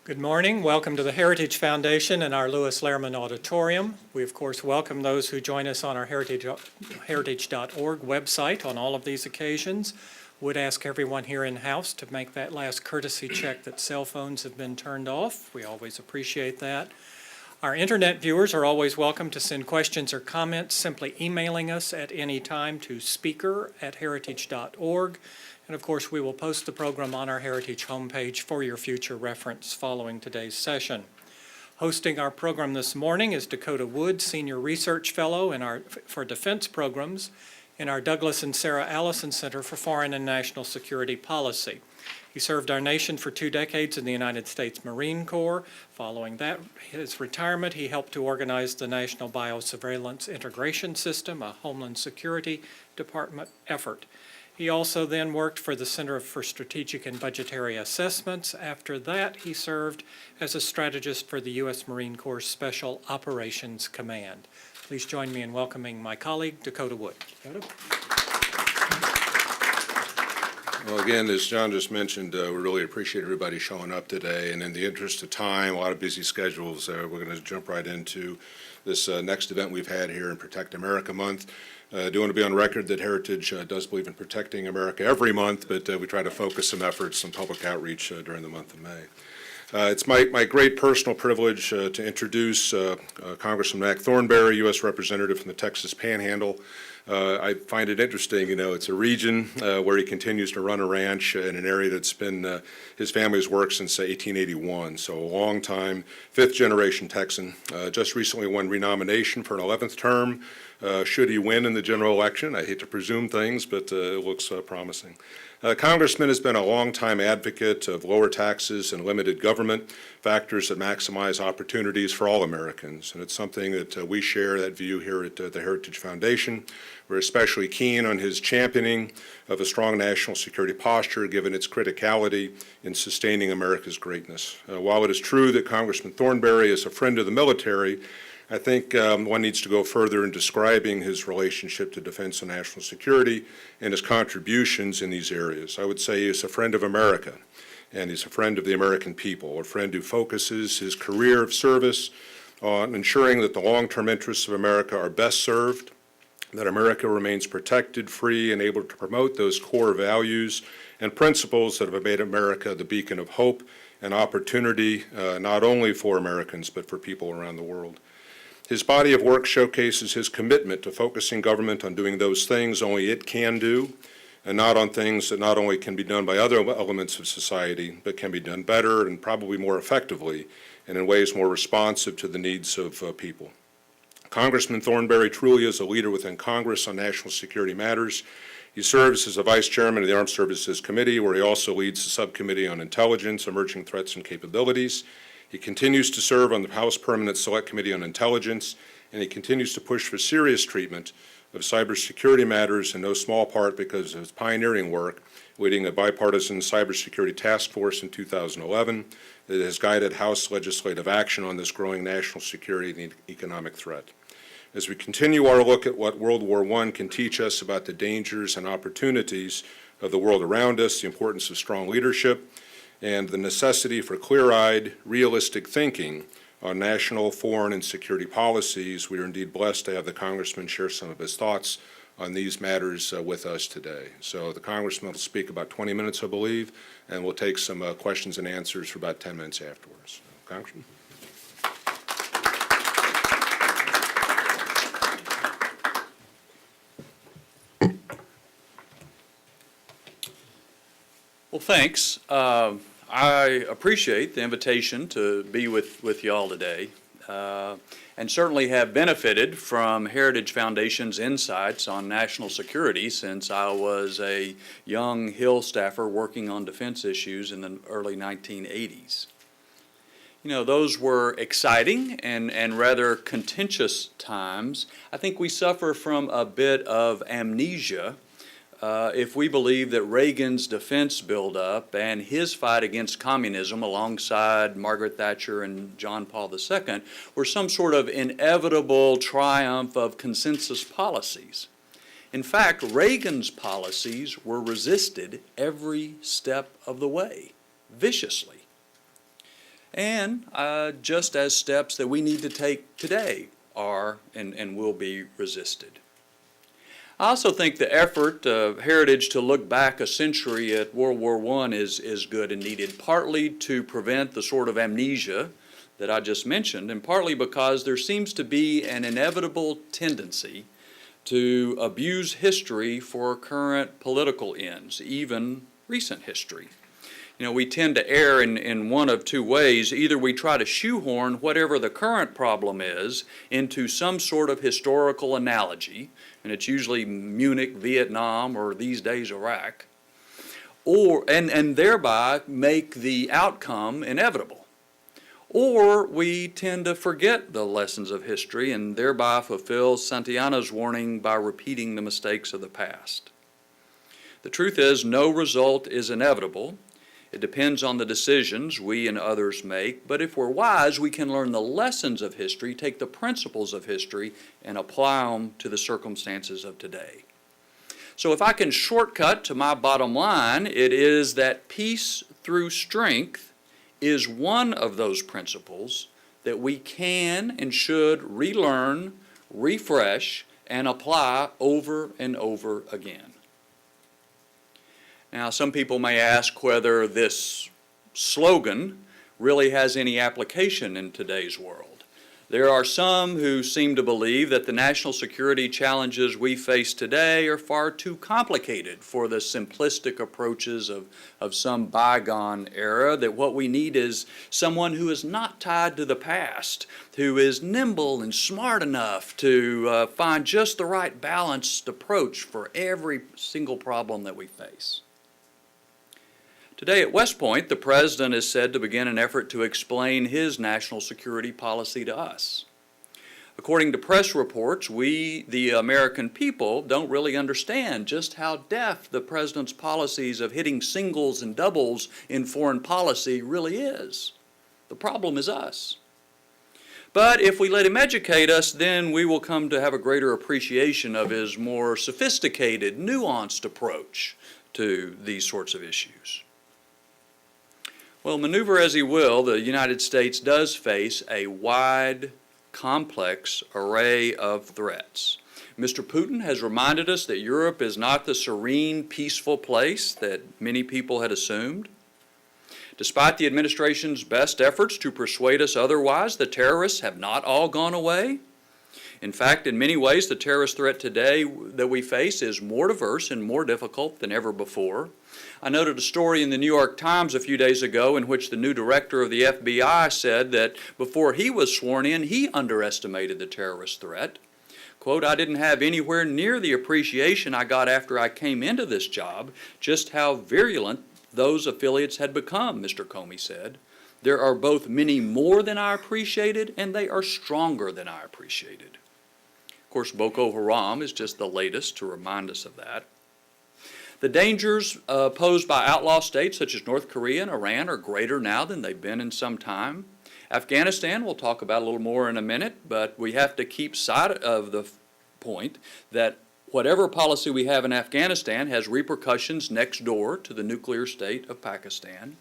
Good morning. Welcome to the Heritage Foundation and our Lewis Lehrman Auditorium. We, of course, welcome those who join us on our heritage.org website on all of these occasions. Would ask everyone here in-house to make that last courtesy check that cell phones have been turned off. We always appreciate that. Our internet viewers are always welcome to send questions or comments, simply emailing us at any time to speaker@heritage.org. And of course, we will post the program on our Heritage homepage for your future reference following today's session. Hosting our program this morning is Dakota Wood, Senior Research Fellow for Defense Programs in our Douglas and Sarah Allison Center for Foreign and National Security Policy. He served our nation for 2 decades in the United States Marine Corps. Following his retirement, he helped to organize the National Biosurveillance Integration System, a Homeland Security Department effort. He also then worked for the Center for Strategic and Budgetary Assessments. After that, he served as a strategist for the U.S. Marine Corps Special Operations Command. Please join me in welcoming my colleague, Dakota Wood. Dakota? Well, again, as John just mentioned, we really appreciate everybody showing up today. And in the interest of time, a lot of busy schedules, we're going to jump right into this next event we've had here in Protect America Month. I do want to be on record that Heritage does believe in protecting America every month, but we try to focus some efforts on public outreach during the month of May. It's my great personal privilege to introduce Congressman Mac Thornberry, U.S. Representative from the Texas Panhandle. I find it interesting, it's a region where he continues to run a ranch in an area that's been his family's worked since 1881, so a long time, 5th-generation Texan. Just recently won renomination for an 11th term. Should he win in the general election? I hate to presume things, but it looks promising. Congressman has been a longtime advocate of lower taxes and limited government, factors that maximize opportunities for all Americans. And it's something that we share, that view here at the Heritage Foundation. We're especially keen on his championing of a strong national security posture, given its criticality in sustaining America's greatness. While it is true that Congressman Thornberry is a friend of the military, I think one needs to go further in describing his relationship to defense and national security and his contributions in these areas. I would say he's a friend of America, and he's a friend of the American people, a friend who focuses his career of service on ensuring that the long-term interests of America are best served, that America remains protected, free, and able to promote those core values and principles that have made America the beacon of hope and opportunity, not only for Americans, but for people around the world. His body of work showcases his commitment to focusing government on doing those things only it can do, and not on things that not only can be done by other elements of society, but can be done better and probably more effectively and in ways more responsive to the needs of people. Congressman Thornberry truly is a leader within Congress on national security matters. He serves as a vice chairman of the Armed Services Committee, where he also leads the subcommittee on intelligence, emerging threats, and capabilities. He continues to serve on the House Permanent Select Committee on Intelligence, and he continues to push for serious treatment of cybersecurity matters, in no small part because of his pioneering work, leading a bipartisan cybersecurity task force in 2011 that has guided House legislative action on this growing national security and economic threat. As we continue our look at what World War I can teach us about the dangers and opportunities of the world around us, the importance of strong leadership, and the necessity for clear-eyed, realistic thinking on national, foreign, and security policies, we are indeed blessed to have the Congressman share some of his thoughts on these matters with us today. So the Congressman will speak about 20 minutes, I believe, and we'll take some questions and answers for about 10 minutes afterwards. Congressman? Well, thanks. I appreciate the invitation to be with you all today, and certainly have benefited from Heritage Foundation's insights on national security since I was a young Hill staffer working on defense issues in the early 1980s. Those were exciting and rather contentious times. I think we suffer from a bit of amnesia if we believe that Reagan's defense buildup and his fight against communism alongside Margaret Thatcher and John Paul II were some sort of inevitable triumph of consensus policies. In fact, Reagan's policies were resisted every step of the way, viciously. and just as steps that we need to take today are and will be resisted. I also think the effort of Heritage to look back a century at World War I is good and needed, partly to prevent the sort of amnesia that I just mentioned, and partly because there seems to be an inevitable tendency to abuse history for current political ends, even recent history. You know, we tend to err in one of two ways. Either we try to shoehorn whatever the current problem is into some sort of historical analogy, and it's usually Munich, Vietnam, or these days Iraq, and thereby make the outcome inevitable. Or we tend to forget the lessons of history and thereby fulfill Centennial's warning by repeating the mistakes of the past. The truth is, no result is inevitable. It depends on the decisions we and others make, but if we're wise, we can learn the lessons of history, take the principles of history, and apply them to the circumstances of today. So if I can shortcut to my bottom line, it is that peace through strength is one of those principles that we can and should relearn, refresh, and apply over and over again. Now, some people may ask whether this slogan really has any application in today's world. There are some who seem to believe that the national security challenges we face today are far too complicated for the simplistic approaches of some bygone era, that what we need is someone who is not tied to the past, who is nimble and smart enough to find just the right balanced approach for every single problem that we face. Today at West Point, the President is said to begin an effort to explain his national security policy to us. According to press reports, we, the American people, don't really understand just how deft the President's policies of hitting singles and doubles in foreign policy really is. The problem is us. But if we let him educate us, then we will come to have a greater appreciation of his more sophisticated, nuanced approach to these sorts of issues. Well, maneuver as he will, the United States does face a wide, complex array of threats. Mr. Putin has reminded us that Europe is not the serene, peaceful place that many people had assumed. Despite the administration's best efforts to persuade us otherwise, the terrorists have not all gone away. In fact, in many ways, the terrorist threat today that we face is more diverse and more difficult than ever before. I noted a story in the New York Times a few days ago in which the new director of the FBI said that before he was sworn in, he underestimated the terrorist threat. Quote, "I didn't have anywhere near the appreciation I got after I came into this job, just how virulent those affiliates had become," Mr. Comey said. "There are both many more than I appreciated, and they are stronger than I appreciated." Of course, Boko Haram is just the latest to remind us of that. The dangers posed by outlaw states such as North Korea and Iran are greater now than they've been in some time. Afghanistan, we'll talk about a little more in a minute, but we have to keep sight of the point that whatever policy we have in Afghanistan has repercussions next door to the nuclear state of Pakistan.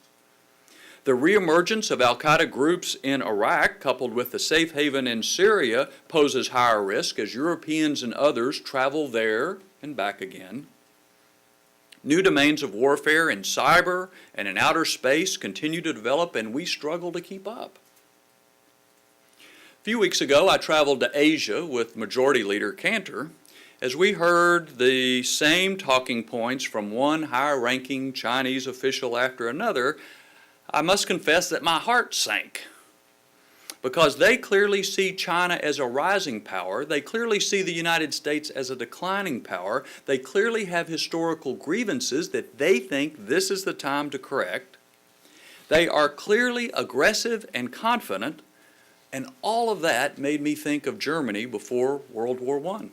The reemergence of al-Qaeda groups in Iraq, coupled with the safe haven in Syria, poses higher risk as Europeans and others travel there and back again. New domains of warfare in cyber and in outer space continue to develop, and we struggle to keep up. A few weeks ago, I traveled to Asia with Majority Leader Cantor as we heard the same talking points from one high-ranking Chinese official after another. I must confess that my heart sank, because they clearly see China as a rising power. They clearly see the United States as a declining power. They clearly have historical grievances that they think this is the time to correct. They are clearly aggressive and confident, and all of that made me think of Germany before World War I.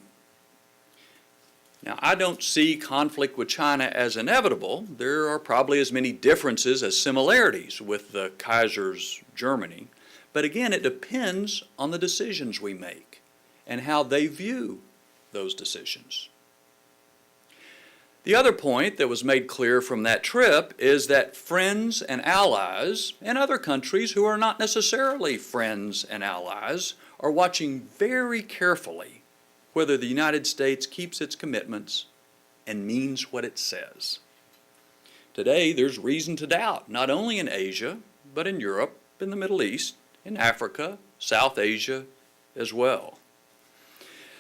Now, I don't see conflict with China as inevitable. There are probably as many differences as similarities with the Kaiser's Germany. But again, it depends on the decisions we make and how they view those decisions. The other point that was made clear from that trip is that friends and allies and other countries who are not necessarily friends and allies are watching very carefully whether the United States keeps its commitments and means what it says. Today, there's reason to doubt, not only in Asia, but in Europe, in the Middle East, in Africa, South Asia as well.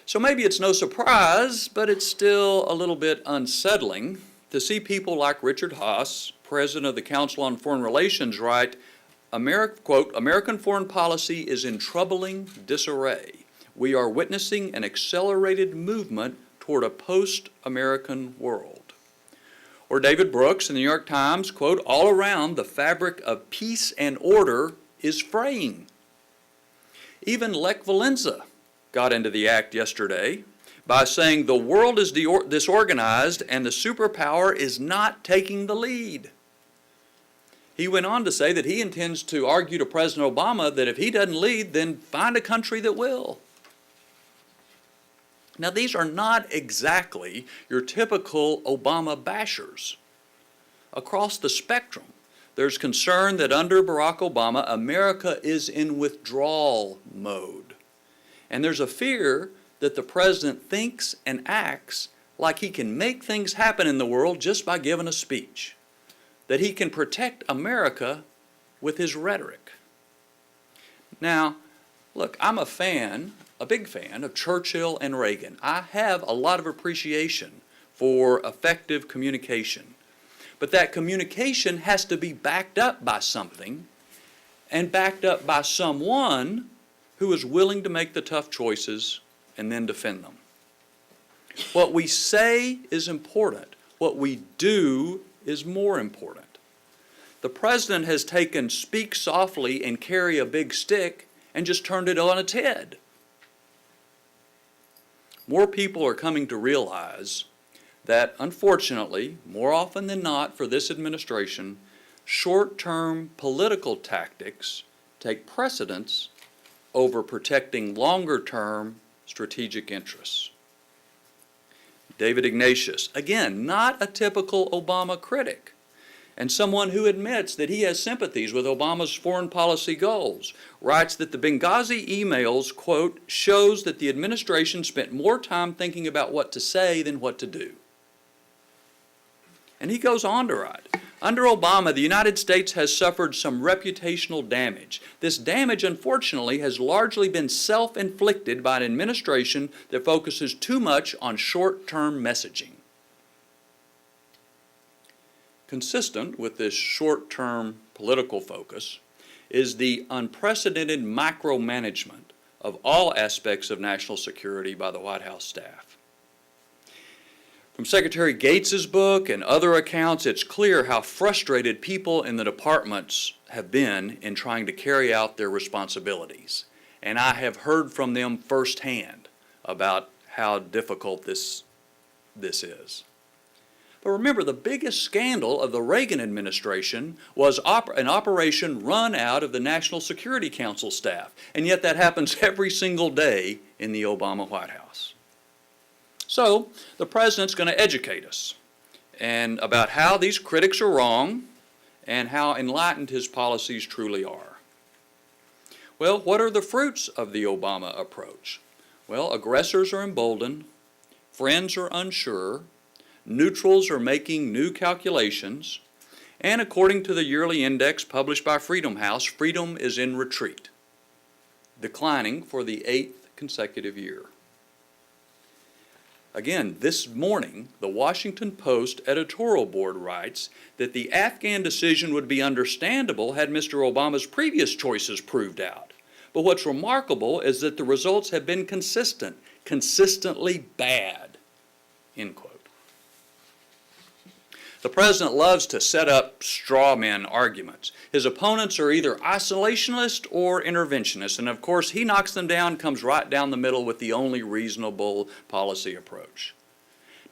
So maybe it's no surprise, but it's still a little bit unsettling to see people like Richard Haass, president of the Council on Foreign Relations, write, quote, "American foreign policy is in troubling disarray. We are witnessing an accelerated movement toward a post-American world." Or David Brooks in the New York Times, quote, "All around the fabric of peace and order is fraying." Even Lech Walesa got into the act yesterday by saying the world is disorganized and the superpower is not taking the lead. He went on to say that he intends to argue to President Obama that if he doesn't lead, then find a country that will. Now, these are not exactly your typical Obama bashers. Across the spectrum, there's concern that under Barack Obama, America is in withdrawal mode. And there's a fear that the president thinks and acts like he can make things happen in the world just by giving a speech, that he can protect America with his rhetoric. Now, look, I'm a big fan of Churchill and Reagan. I have a lot of appreciation for effective communication. But that communication has to be backed up by something and backed up by someone who is willing to make the tough choices and then defend them. What we say is important. What we do is more important. The president has taken speak softly and carry a big stick and just turned it on its head. More people are coming to realize that, unfortunately, more often than not for this administration, short-term political tactics take precedence over protecting longer-term strategic interests. David Ignatius, again, not a typical Obama critic, and someone who admits that he has sympathies with Obama's foreign policy goals, writes that the Benghazi emails, quote, "shows that the administration spent more time thinking about what to say than what to do." And he goes on to write, "Under Obama, the United States has suffered some reputational damage. This damage, unfortunately, has largely been self-inflicted by an administration that focuses too much on short-term messaging." Consistent with this short-term political focus is the unprecedented micromanagement of all aspects of national security by the White House staff. From Secretary Gates's book and other accounts, it's clear how frustrated people in the departments have been in trying to carry out their responsibilities. And I have heard from them firsthand about how difficult this is. But remember, the biggest scandal of the Reagan administration was an operation run out of the National Security Council staff. And yet that happens every single day in the Obama White House. So the president's going to educate us and about how these critics are wrong and how enlightened his policies truly are. Well, what are the fruits of the Obama approach? Well, aggressors are emboldened, friends are unsure, neutrals are making new calculations, and according to the yearly index published by Freedom House, freedom is in retreat, declining for the 8th consecutive year. Again, this morning, the Washington Post editorial board writes that the Afghan decision would be understandable had Mr. Obama's previous choices proved out. But what's remarkable is that the results have been consistently bad, end quote. The president loves to set up straw man arguments. His opponents are either isolationist or interventionist, and of course he knocks them down, comes right down the middle with the only reasonable policy approach.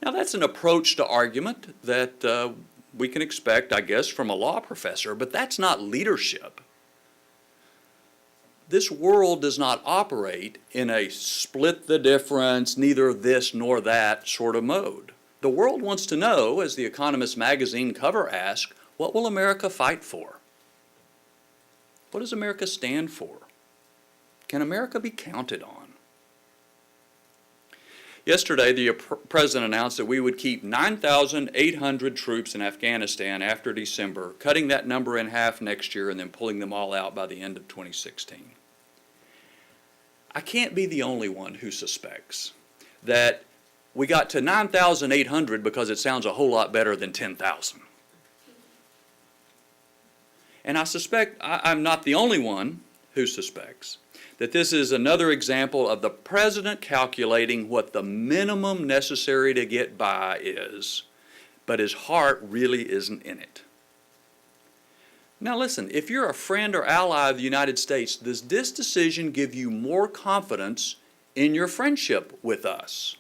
Now that's an approach to argument that we can expect, I guess, from a law professor, but that's not leadership. This world does not operate in a split the difference, neither this nor that sort of mode. The world wants to know, as the Economist magazine cover asks, what will America fight for? What does America stand for? Can America be counted on? Yesterday, the President announced that we would keep 9,800 troops in Afghanistan after December, cutting that number in half next year and then pulling them all out by the end of 2016. I can't be the only one who suspects that we got to 9,800 because it sounds a whole lot better than 10,000. And I suspect I'm not the only one who suspects that this is another example of the President calculating what the minimum necessary to get by is, but his heart really isn't in it. Now listen, if you're a friend or ally of the United States, does this decision give you more confidence in your friendship with us?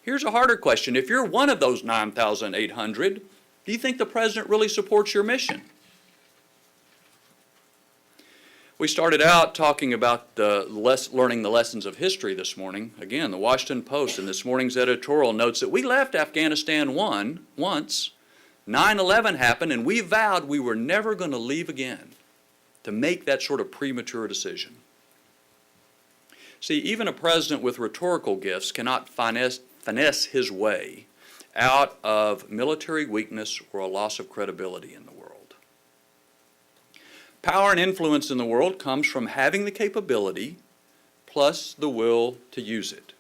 Here's a harder question. If you're one of those 9,800, do you think the President really supports your mission? We started out talking about learning the lessons of history this morning. Again, the Washington Post in this morning's editorial notes that we left Afghanistan once. 9/11 happened, and we vowed we were never going to leave again, to make that sort of premature decision. See, even a president with rhetorical gifts cannot finesse his way out of military weakness or a loss of credibility in the world. Power and influence in the world comes from having the capability plus the will to use it.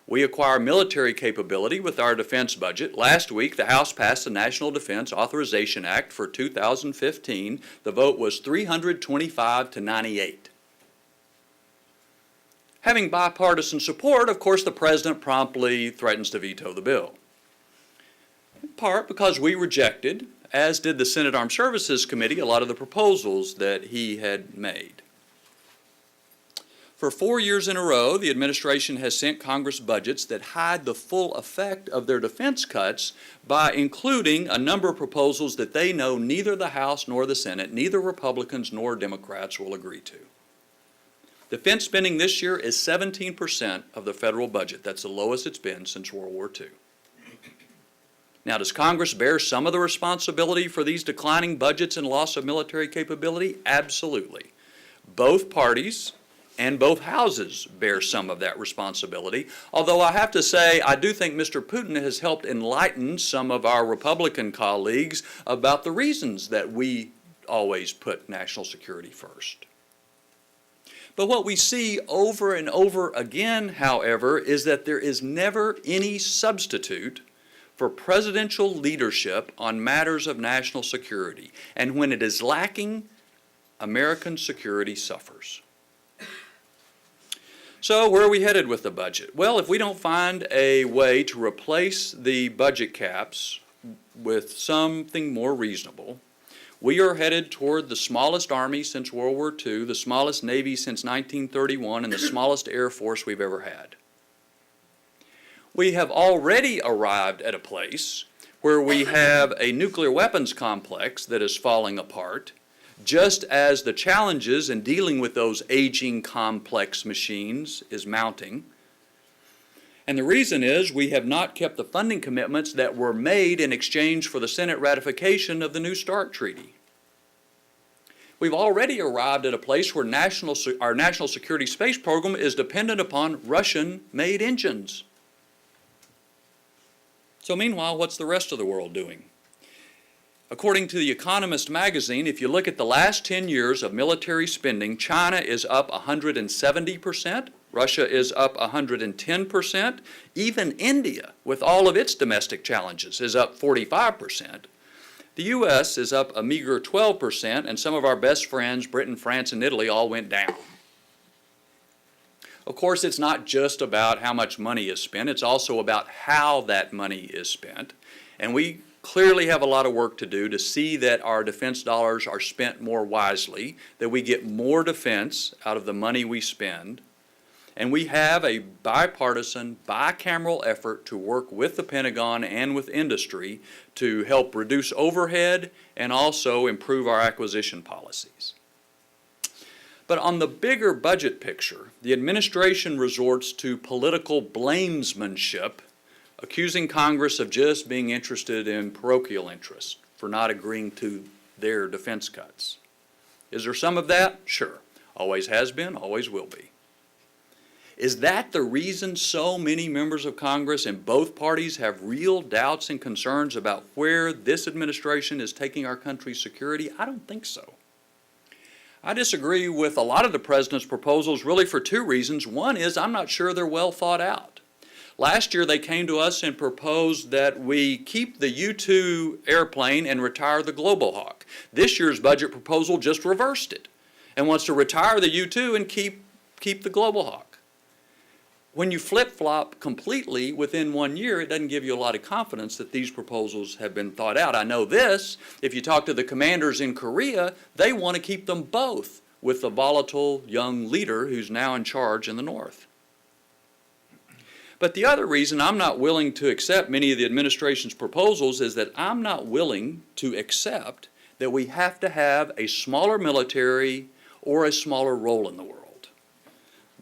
We acquire military capability with our defense budget. Last week, the House passed the National Defense Authorization Act for 2015. The vote was 325 to 98. Having bipartisan support, of course, the President promptly threatens to veto the bill. In part because we rejected, as did the Senate Armed Services Committee, a lot of the proposals that he had made. For 4 years in a row, the administration has sent Congress budgets that hide the full effect of their defense cuts by including a number of proposals that they know neither the House nor the Senate, neither Republicans nor Democrats will agree to. Defense spending this year is 17% of the federal budget. That's the lowest it's been since World War II. Now, does Congress bear some of the responsibility for these declining budgets and loss of military capability? Absolutely. Both parties and both houses bear some of that responsibility, although I have to say I do think Mr. Putin has helped enlighten some of our Republican colleagues about the reasons that we always put national security first. But what we see over and over again, however, is that there is never any substitute for presidential leadership on matters of national security. And when it is lacking, American security suffers. So where are we headed with the budget? Well, if we don't find a way to replace the budget caps with something more reasonable, we are headed toward the smallest Army since World War II, the smallest Navy since 1931, and the smallest Air Force we've ever had. We have already arrived at a place where we have a nuclear weapons complex that is falling apart, just as the challenges in dealing with those aging complex machines is mounting. And the reason is we have not kept the funding commitments that were made in exchange for the Senate ratification of the New START Treaty. We've already arrived at a place where our national security space program is dependent upon Russian-made engines. So meanwhile, what's the rest of the world doing? According to The Economist magazine, if you look at the last 10 years of military spending, China is up 170%, Russia is up 110%, even India, with all of its domestic challenges, is up 45%. The U.S. is up a meager 12%, and some of our best friends, Britain, France, and Italy, all went down. Of course, it's not just about how much money is spent, it's also about how that money is spent. And we clearly have a lot of work to do to see that our defense dollars are spent more wisely, that we get more defense out of the money we spend. And we have a bipartisan, bicameral effort to work with the Pentagon and with industry to help reduce overhead and also improve our acquisition policies. But on the bigger budget picture, the administration resorts to political blamesmanship accusing Congress of just being interested in parochial interest for not agreeing to their defense cuts. Is there some of that? Sure. Always has been, always will be. Is that the reason so many members of Congress in both parties have real doubts and concerns about where this administration is taking our country's security? I don't think so. I disagree with a lot of the president's proposals really for two reasons. One is I'm not sure they're well thought out. Last year they came to us and proposed that we keep the U-2 airplane and retire the Global Hawk. This year's budget proposal just reversed it and wants to retire the U-2 and keep the Global Hawk. When you flip-flop completely within 1 year, it doesn't give you a lot of confidence that these proposals have been thought out. I know this, if you talk to the commanders in Korea, they want to keep them both with the volatile young leader who's now in charge in the North. But the other reason I'm not willing to accept many of the administration's proposals is that I'm not willing to accept that we have to have a smaller military or a smaller role in the world.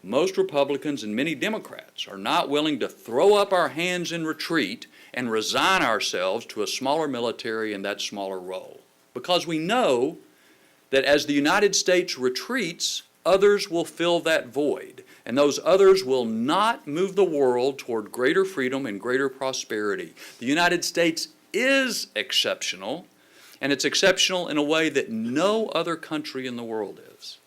Most Republicans and many Democrats are not willing to throw up our hands in retreat and resign ourselves to a smaller military and that smaller role. Because we know that as the United States retreats, others will fill that void. And those others will not move the world toward greater freedom and greater prosperity. The United States is exceptional, and it's exceptional in a way that no other country in the world is.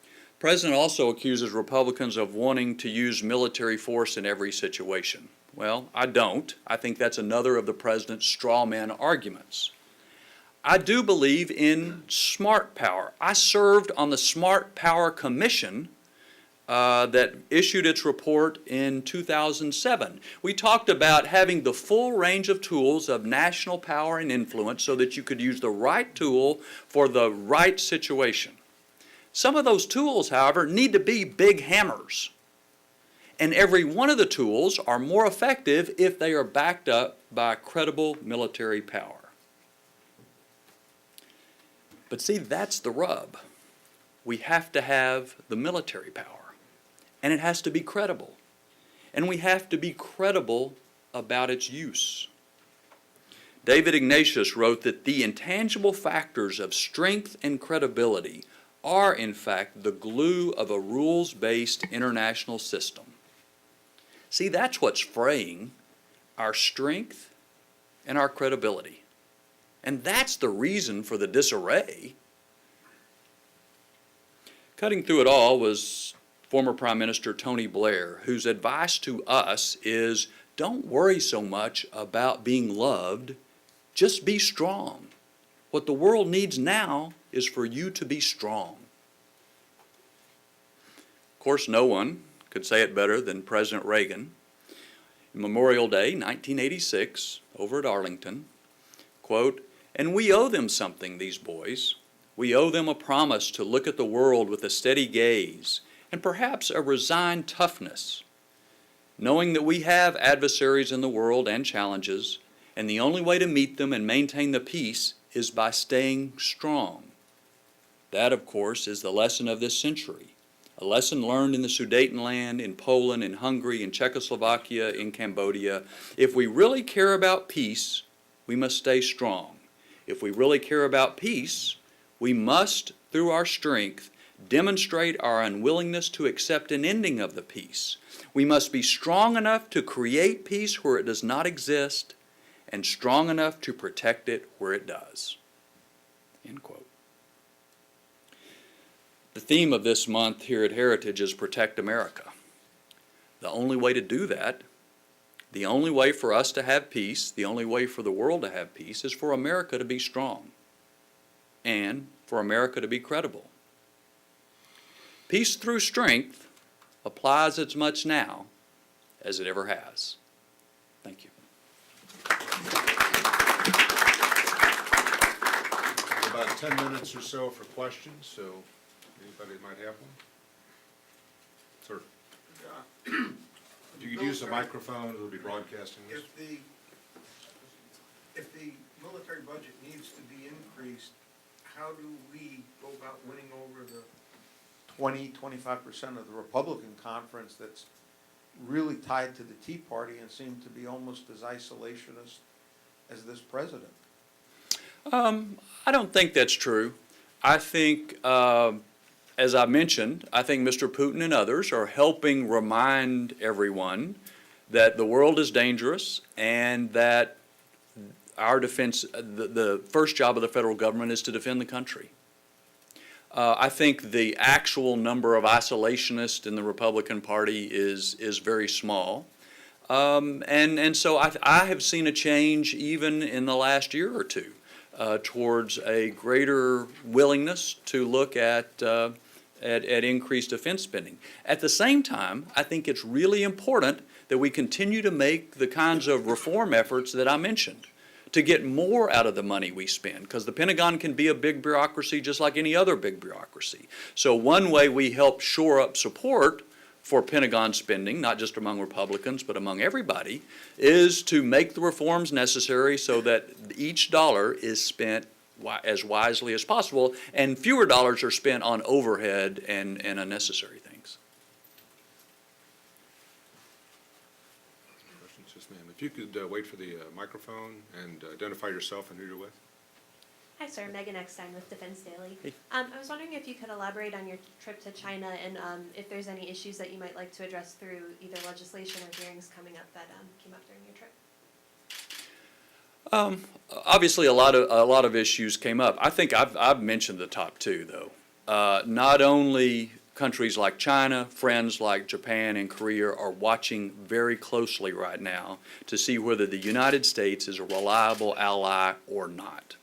The President also accuses Republicans of wanting to use military force in every situation. Well, I don't. I think that's another of the President's straw man arguments. I do believe in smart power. I served on the Smart Power Commission that issued its report in 2007. We talked about having the full range of tools of national power and influence so that you could use the right tool for the right situation. Some of those tools, however, need to be big hammers. And every one of the tools are more effective if they are backed up by credible military power. But see, that's the rub. We have to have the military power, and it has to be credible. And we have to be credible about its use. David Ignatius wrote that the intangible factors of strength and credibility are, in fact, the glue of a rules-based international system. See, that's what's fraying our strength and our credibility. And that's the reason for the disarray. Cutting through it all was former Prime Minister Tony Blair, whose advice to us is, don't worry so much about being loved, just be strong. What the world needs now is for you to be strong. Of course, no one could say it better than President Reagan. Memorial Day, 1986, over at Arlington, quote, "And we owe them something, these boys. We owe them a promise to look at the world with a steady gaze and perhaps a resigned toughness, knowing that we have adversaries in the world and challenges, and the only way to meet them and maintain the peace is by staying strong. That, of course, is the lesson of this century, a lesson learned in the Sudetenland, in Poland, in Hungary, in Czechoslovakia, in Cambodia. If we really care about peace, we must stay strong. If we really care about peace, we must, through our strength, demonstrate our unwillingness to accept an ending of the peace. We must be strong enough to create peace where it does not exist and strong enough to protect it where it does." End quote. The theme of this month here at Heritage is Protect America. The only way to do that, the only way for us to have peace, the only way for the world to have peace is for America to be strong and for America to be credible. Peace through strength applies as much now as it ever has. Thank you. About 10 minutes or so for questions, so anybody might have one? Sir? If you could use the microphone, it'll be broadcasting this. If the military budget needs to be increased, how do we go about winning over the 20-25% of the Republican conference that's really tied to the Tea Party and seem to be almost as isolationist as this president. I don't think that's true. I think, as I mentioned, I think Mr. Putin and others are helping remind everyone that the world is dangerous and that our defense, the first job of the federal government is to defend the country. I think the actual number of isolationists in the Republican Party is very small. And so I have seen a change even in the last year or two towards a greater willingness to look at increased defense spending. At the same time, I think it's really important that we continue to make the kinds of reform efforts that I mentioned to get more out of the money we spend, because the Pentagon can be a big bureaucracy just like any other big bureaucracy. So one way we help shore up support for Pentagon spending, not just among Republicans, but among everybody, is to make the reforms necessary so that each dollar is spent as wisely as possible, and fewer dollars are spent on overhead and unnecessary things. Questions? Yes, ma'am. If you could wait for the microphone and identify yourself and who you're with. Hi, sir. Megan Eckstein with Defense Daily. Hey. I was wondering if you could elaborate on your trip to China and if there's any issues that you might like to address through either legislation or hearings coming up that came up during your trip. Obviously, a lot of issues came up. I think I've mentioned the top two, though. Not only countries like China, friends like Japan and Korea are watching very closely right now to see whether the United States is a reliable ally or not.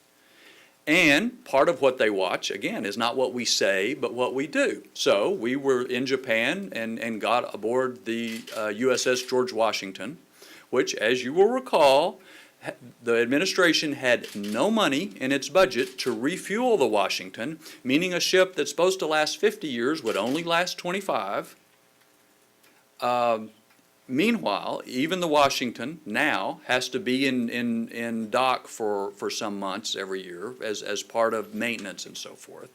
And part of what they watch, again, is not what we say, but what we do. So we were in Japan and got aboard the USS George Washington, which, as you will recall, the administration had no money in its budget to refuel the Washington, meaning a ship that's supposed to last 50 years would only last 25. Meanwhile, even the Washington now has to be in dock for some months every year as part of maintenance and so forth.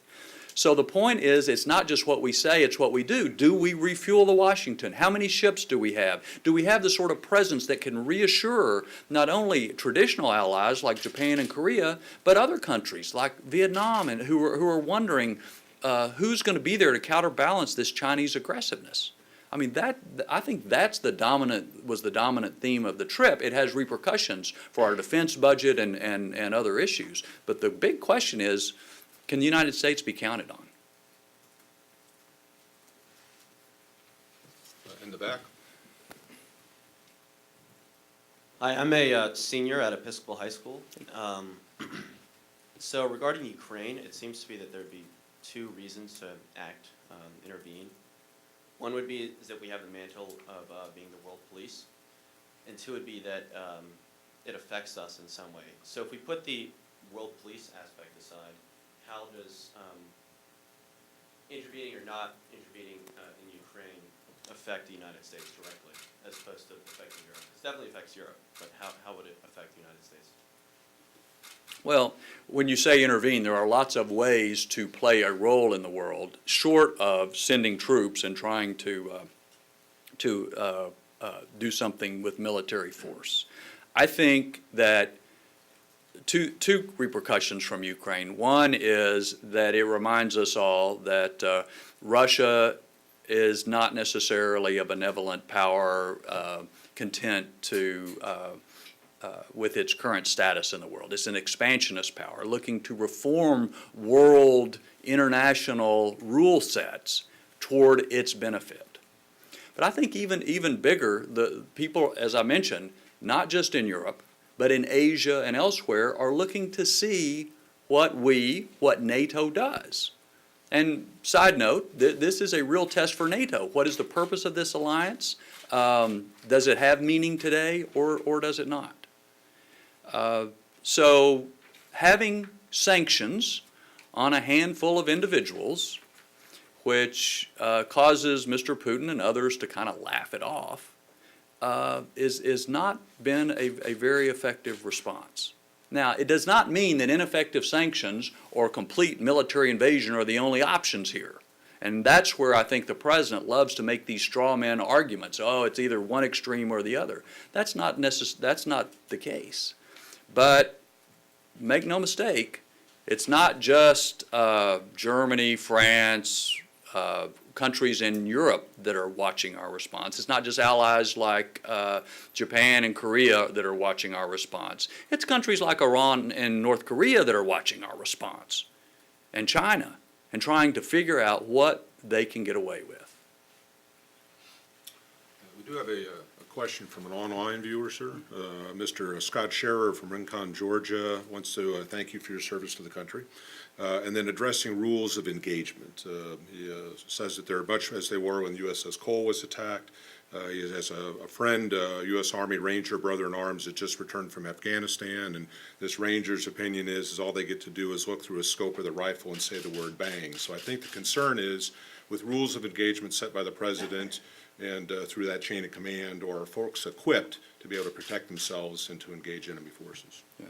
So the point is, it's not just what we say, it's what we do. Do we refuel the Washington? How many ships do we have? Do we have the sort of presence that can reassure not only traditional allies like Japan and Korea, but other countries like Vietnam and who are wondering who's going to be there to counterbalance this Chinese aggressiveness? I mean, I think was the dominant theme of the trip. It has repercussions for our defense budget and other issues. But the big question is, can the United States be counted on? In the back. Hi, I'm a senior at Episcopal High School. So regarding Ukraine, it seems to be that there'd be two reasons to act, intervene. One would be is that we have the mantle of being the world police, and two would be that it affects us in some way. So if we put the world police aspect aside, how does intervening or not intervening in Ukraine affect the United States directly, as opposed to affecting Europe? It definitely affects Europe, but how would it affect the United States? Well, when you say intervene, there are lots of ways to play a role in the world, short of sending troops and trying to do something with military force. I think that two repercussions from Ukraine. One is that it reminds us all that Russia is not necessarily a benevolent power content to with its current status in the world. It's an expansionist power looking to reform world international rule sets toward its benefit. But I think even bigger, the people, as I mentioned, not just in Europe, but in Asia and elsewhere, are looking to see what NATO does. And side note, this is a real test for NATO. What is the purpose of this alliance? Does it have meaning today or does it not? So having sanctions on a handful of individuals, which causes Mr. Putin and others to kind of laugh it off, is not been a very effective response. Now, it does not mean that ineffective sanctions or complete military invasion are the only options here. And that's where I think the president loves to make these straw man arguments. Oh, it's either one extreme or the other. That's not the case. But make no mistake, it's not just Germany, France, countries in Europe that are watching our response. It's not just allies like Japan and Korea that are watching our response. It's countries like Iran and North Korea that are watching our response, and China, and trying to figure out what they can get away with. We do have a question from an online viewer, sir. Mr. Scott Scherer from Rincon, Georgia, wants to thank you for your service to the country. And then addressing rules of engagement. He says that they're much as they were when USS Cole was attacked. He has a friend, a U.S. Army Ranger brother in arms that just returned from Afghanistan, and this Ranger's opinion is all they get to do is look through a scope of the rifle and say the word bang. So I think the concern is with rules of engagement set by the president and through that chain of command, or folks equipped to be able to protect themselves and to engage enemy forces. Yeah.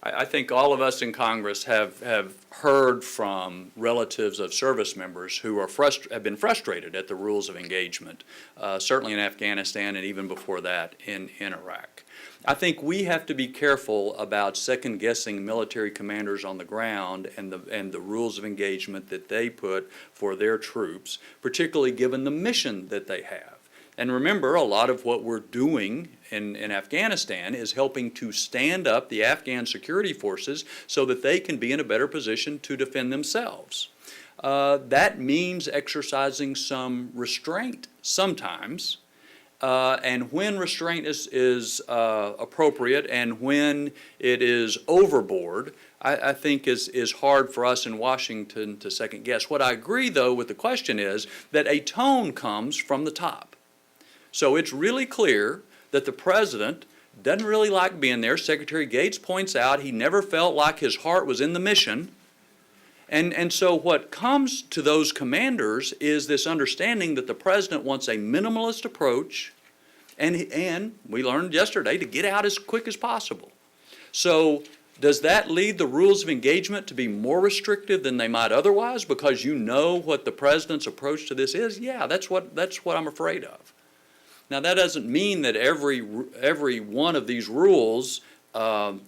I think all of us in Congress have heard from relatives of service members who are have been frustrated at the rules of engagement, certainly in Afghanistan and even before that in Iraq. I think we have to be careful about second-guessing military commanders on the ground and the rules of engagement that they put for their troops, particularly given the mission that they have. And remember, a lot of what we're doing in Afghanistan is helping to stand up the Afghan security forces so that they can be in a better position to defend themselves. That means exercising some restraint sometimes, and when restraint is appropriate and when it is overboard, I think is hard for us in Washington to second guess. What I agree, though, with the question is that a tone comes from the top. So it's really clear that the president doesn't really like being there. Secretary Gates points out he never felt like his heart was in the mission. And so what comes to those commanders is this understanding that the president wants a minimalist approach, and we learned yesterday to get out as quick as possible. So does that lead the rules of engagement to be more restrictive than they might otherwise because you know what the president's approach to this is? Yeah, that's what I'm afraid of. Now, that doesn't mean that every one of these rules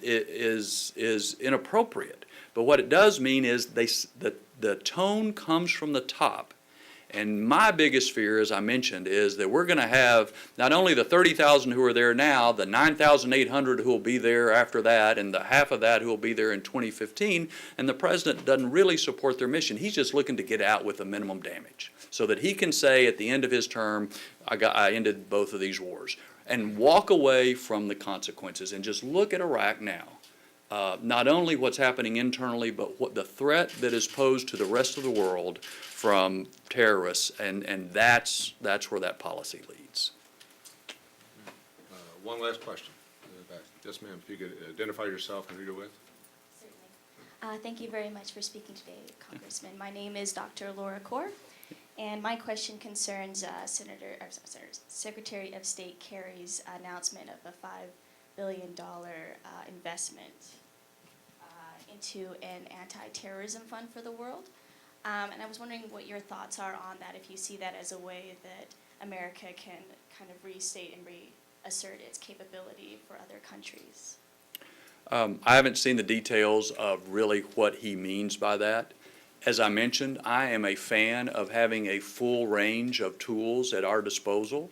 is inappropriate. But what it does mean is the tone comes from the top. And my biggest fear, as I mentioned, is that we're going to have not only the 30,000 who are there now, the 9,800 who will be there after that, and the half of that who will be there in 2015, and the president doesn't really support their mission. He's just looking to get out with a minimum damage so that he can say at the end of his term, I ended both of these wars, and walk away from the consequences and just look at Iraq now. Not only what's happening internally, but what the threat that is posed to the rest of the world from terrorists, and that's where that policy leads. One last question. Yes, ma'am. If you could identify yourself and who you're with. Certainly. Thank you very much for speaking today, Congressman. My name is Dr. Laura Kaur, and my question concerns Secretary of State Kerry's announcement of a $5 billion investment into an anti-terrorism fund for the world. And I was wondering what your thoughts are on that, if you see that as a way that America can kind of restate and reassert its capability for other countries. I haven't seen the details of really what he means by that. As I mentioned, I am a fan of having a full range of tools at our disposal.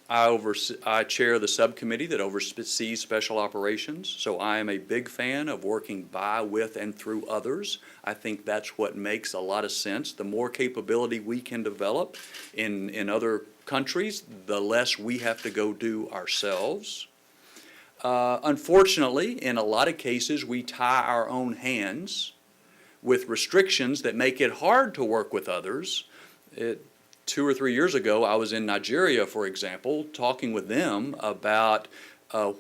I chair the subcommittee that oversees special operations, so I am a big fan of working by, with, and through others. I think that's what makes a lot of sense. The more capability we can develop in other countries, the less we have to go do ourselves. Unfortunately, in a lot of cases, we tie our own hands with restrictions that make it hard to work with others. 2 or 3 years ago, I was in Nigeria, for example, talking with them about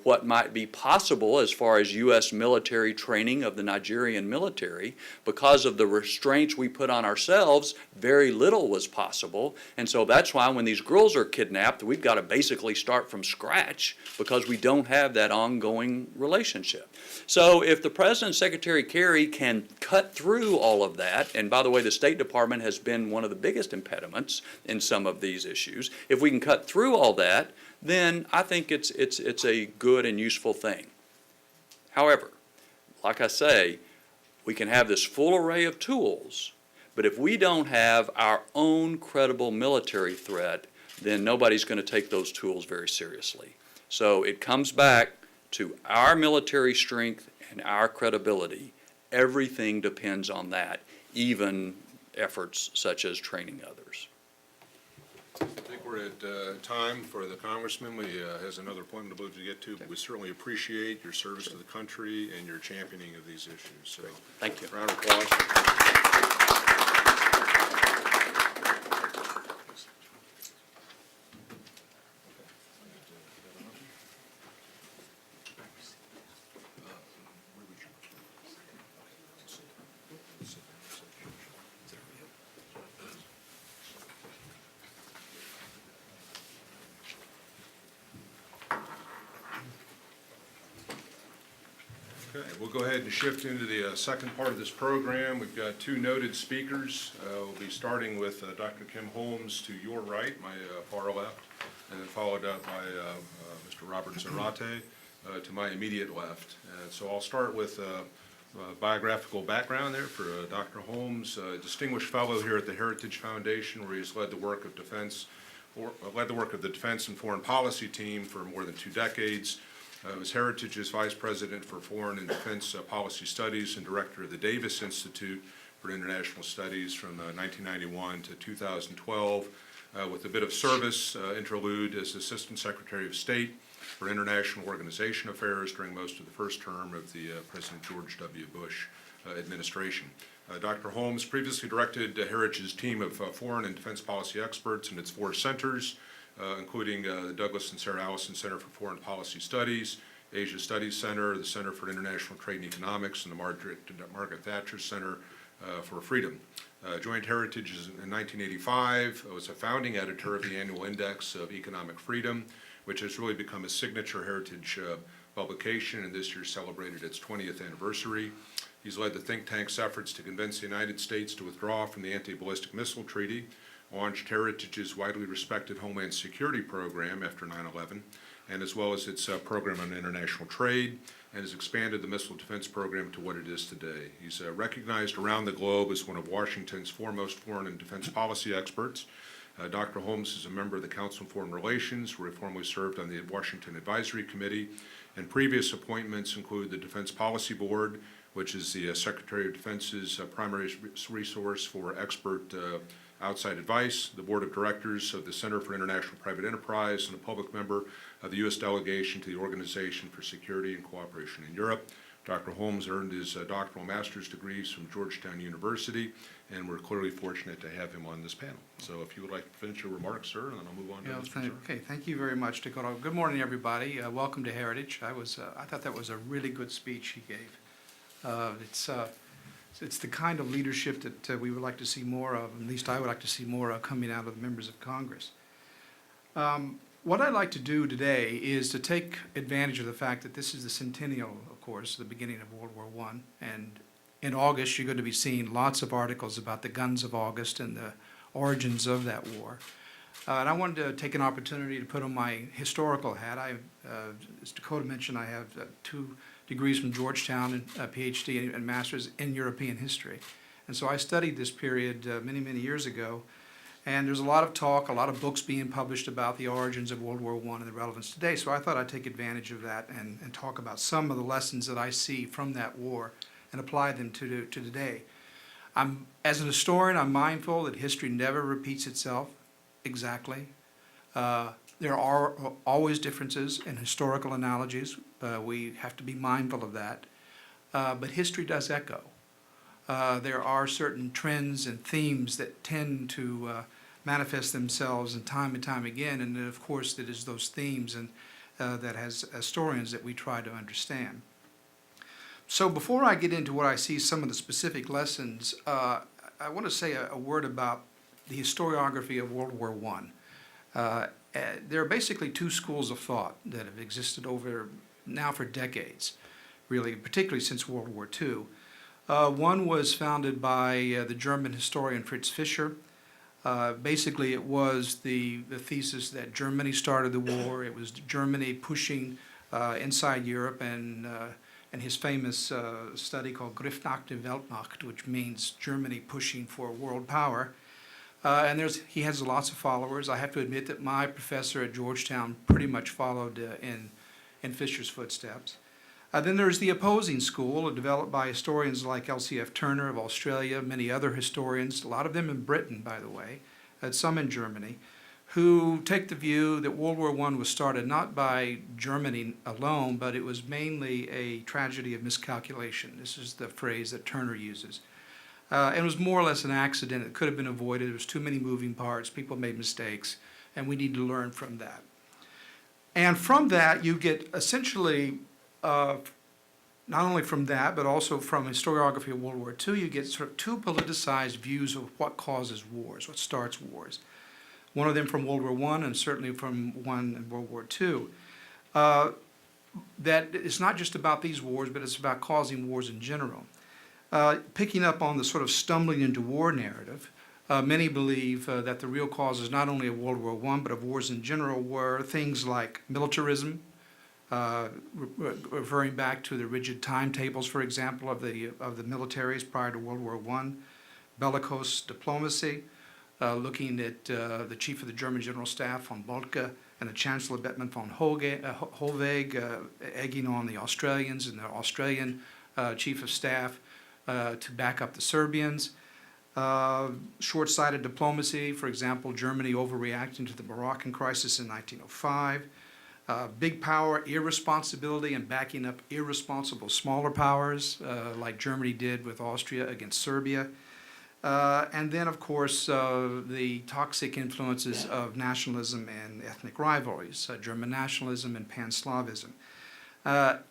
what might be possible as far as U.S. military training of the Nigerian military. Because of the restraints we put on ourselves, very little was possible. And so that's why when these girls are kidnapped, we've got to basically start from scratch because we don't have that ongoing relationship. So if the President and Secretary Kerry can cut through all of that, and by the way, the State Department has been one of the biggest impediments in some of these issues, if we can cut through all that, then I think it's a good and useful thing. However, like I say, we can have this full array of tools, but if we don't have our own credible military threat, then nobody's going to take those tools very seriously. So it comes back to our military strength and our credibility. Everything depends on that, even efforts such as training others. I think we're at time for the congressman. He has another appointment to get to, but we certainly appreciate your service to the country and your championing of these issues. So, Thank you. round of applause. Okay, we'll go ahead and shift into the second part of this program. We've got two noted speakers. We'll be starting with Dr. Kim Holmes to your right, my far left, and then followed up by Mr. Robert Zarate to my immediate left. So I'll start with biographical background there for Dr. Holmes, a distinguished fellow here at the Heritage Foundation, where he's led the work of the Defense and Foreign Policy team for more than 2 decades. Was Heritage's Vice President for Foreign and Defense Policy Studies and Director of the Davis Institute for International Studies from 1991 to 2012, with a bit of service interlude as Assistant Secretary of State for International Organization Affairs during most of the first term of the President George W. Bush administration. Dr. Holmes previously directed Heritage's team of foreign and defense policy experts in its 4 centers, including the Douglas and Sarah Allison Center for Foreign Policy Studies, Asia Studies Center, the Center for International Trade and Economics, and the Margaret Thatcher Center for Freedom. Joined Heritage in 1985, was a founding editor of the Annual Index of Economic Freedom, which has really become a signature Heritage publication, and this year celebrated its 20th anniversary. He's led the think tank's efforts to convince the United States to withdraw from the Anti-Ballistic Missile Treaty, launched Heritage's widely respected Homeland Security program after 9/11, and as well as its program on international trade, and has expanded the missile defense program to what it is today. He's recognized around the globe as one of Washington's foremost foreign and defense policy experts. Dr. Holmes is a member of the Council on Foreign Relations, where he formerly served on the Washington Advisory Committee, and previous appointments include the Defense Policy Board, which is the Secretary of Defense's primary resource for expert outside advice, the Board of Directors of the Center for International Private Enterprise, and a public member of the U.S. delegation to the Organization for Security and Cooperation in Europe. Dr. Holmes earned his doctoral master's degrees from Georgetown University, and we're clearly fortunate to have him on this panel. So if you would like to finish your remarks, sir, and then I'll move on to Mr. Zurich. Okay, thank you very much, Dakota. Good morning, everybody. Welcome to Heritage. I thought that was a really good speech he gave. It's the kind of leadership that we would like to see more of, at least I would like to see more of coming out of the members of Congress. What I'd like to do today is to take advantage of the fact that this is the Centennial, of course, the beginning of World War I, and in August you're going to be seeing lots of articles about the guns of August and the origins of that war. And I wanted to take an opportunity to put on my historical hat. As Dakota mentioned, I have 2 degrees from Georgetown and a PhD and master's in European history. And so I studied this period many, many years ago. And there's a lot of talk, a lot of books being published about the origins of World War I and the relevance today. So I thought I'd take advantage of that and talk about some of the lessons that I see from that war and apply them to today. As an historian, I'm mindful that history never repeats itself exactly. There are always differences in historical analogies. We have to be mindful of that. But history does echo. There are certain trends and themes that tend to manifest themselves time and time again, and of course it is those themes and that has historians that we try to understand. So before I get into what I see some of the specific lessons, I want to say a word about the historiography of World War I. There are basically two schools of thought that have existed over now for decades, really, particularly since World War II. One was founded by the German historian Fritz Fischer. Basically, it was the thesis that Germany started the war. It was Germany pushing inside Europe, and his famous study called Griff nach der Weltmacht, which means Germany pushing for world power. And he has lots of followers. I have to admit that my professor at Georgetown pretty much followed in Fisher's footsteps. Then there's the opposing school, developed by historians like L.C.F. Turner of Australia, many other historians, a lot of them in Britain, by the way, some in Germany, who take the view that World War I was started not by Germany alone, but it was mainly a tragedy of miscalculation. This is the phrase that Turner uses. And it was more or less an accident. It could have been avoided. There was too many moving parts. People made mistakes, and we need to learn from that. And from that, you get essentially, not only from that, but also from historiography of World War II, you get sort of two politicized views of what causes wars, what starts wars. One of them from World War I, and certainly from one in World War II. That it's not just about these wars, but it's about causing wars in general. Picking up on the sort of stumbling into war narrative, many believe that the real causes not only of World War I, but of wars in general, were things like militarism, referring back to the rigid timetables, for example, of the militaries prior to World War I, bellicose diplomacy, looking at the chief of the German General Staff, von Moltke, and the Chancellor Bettmann von Hollweg, egging on the Australians and the Australian chief of staff to back up the Serbians. Short-sighted diplomacy, for example, Germany overreacting to the Moroccan crisis in 1905. Big power irresponsibility and backing up irresponsible smaller powers, like Germany did with Austria against Serbia. And then, of course, the toxic influences of nationalism and ethnic rivalries, German nationalism and Pan-Slavism.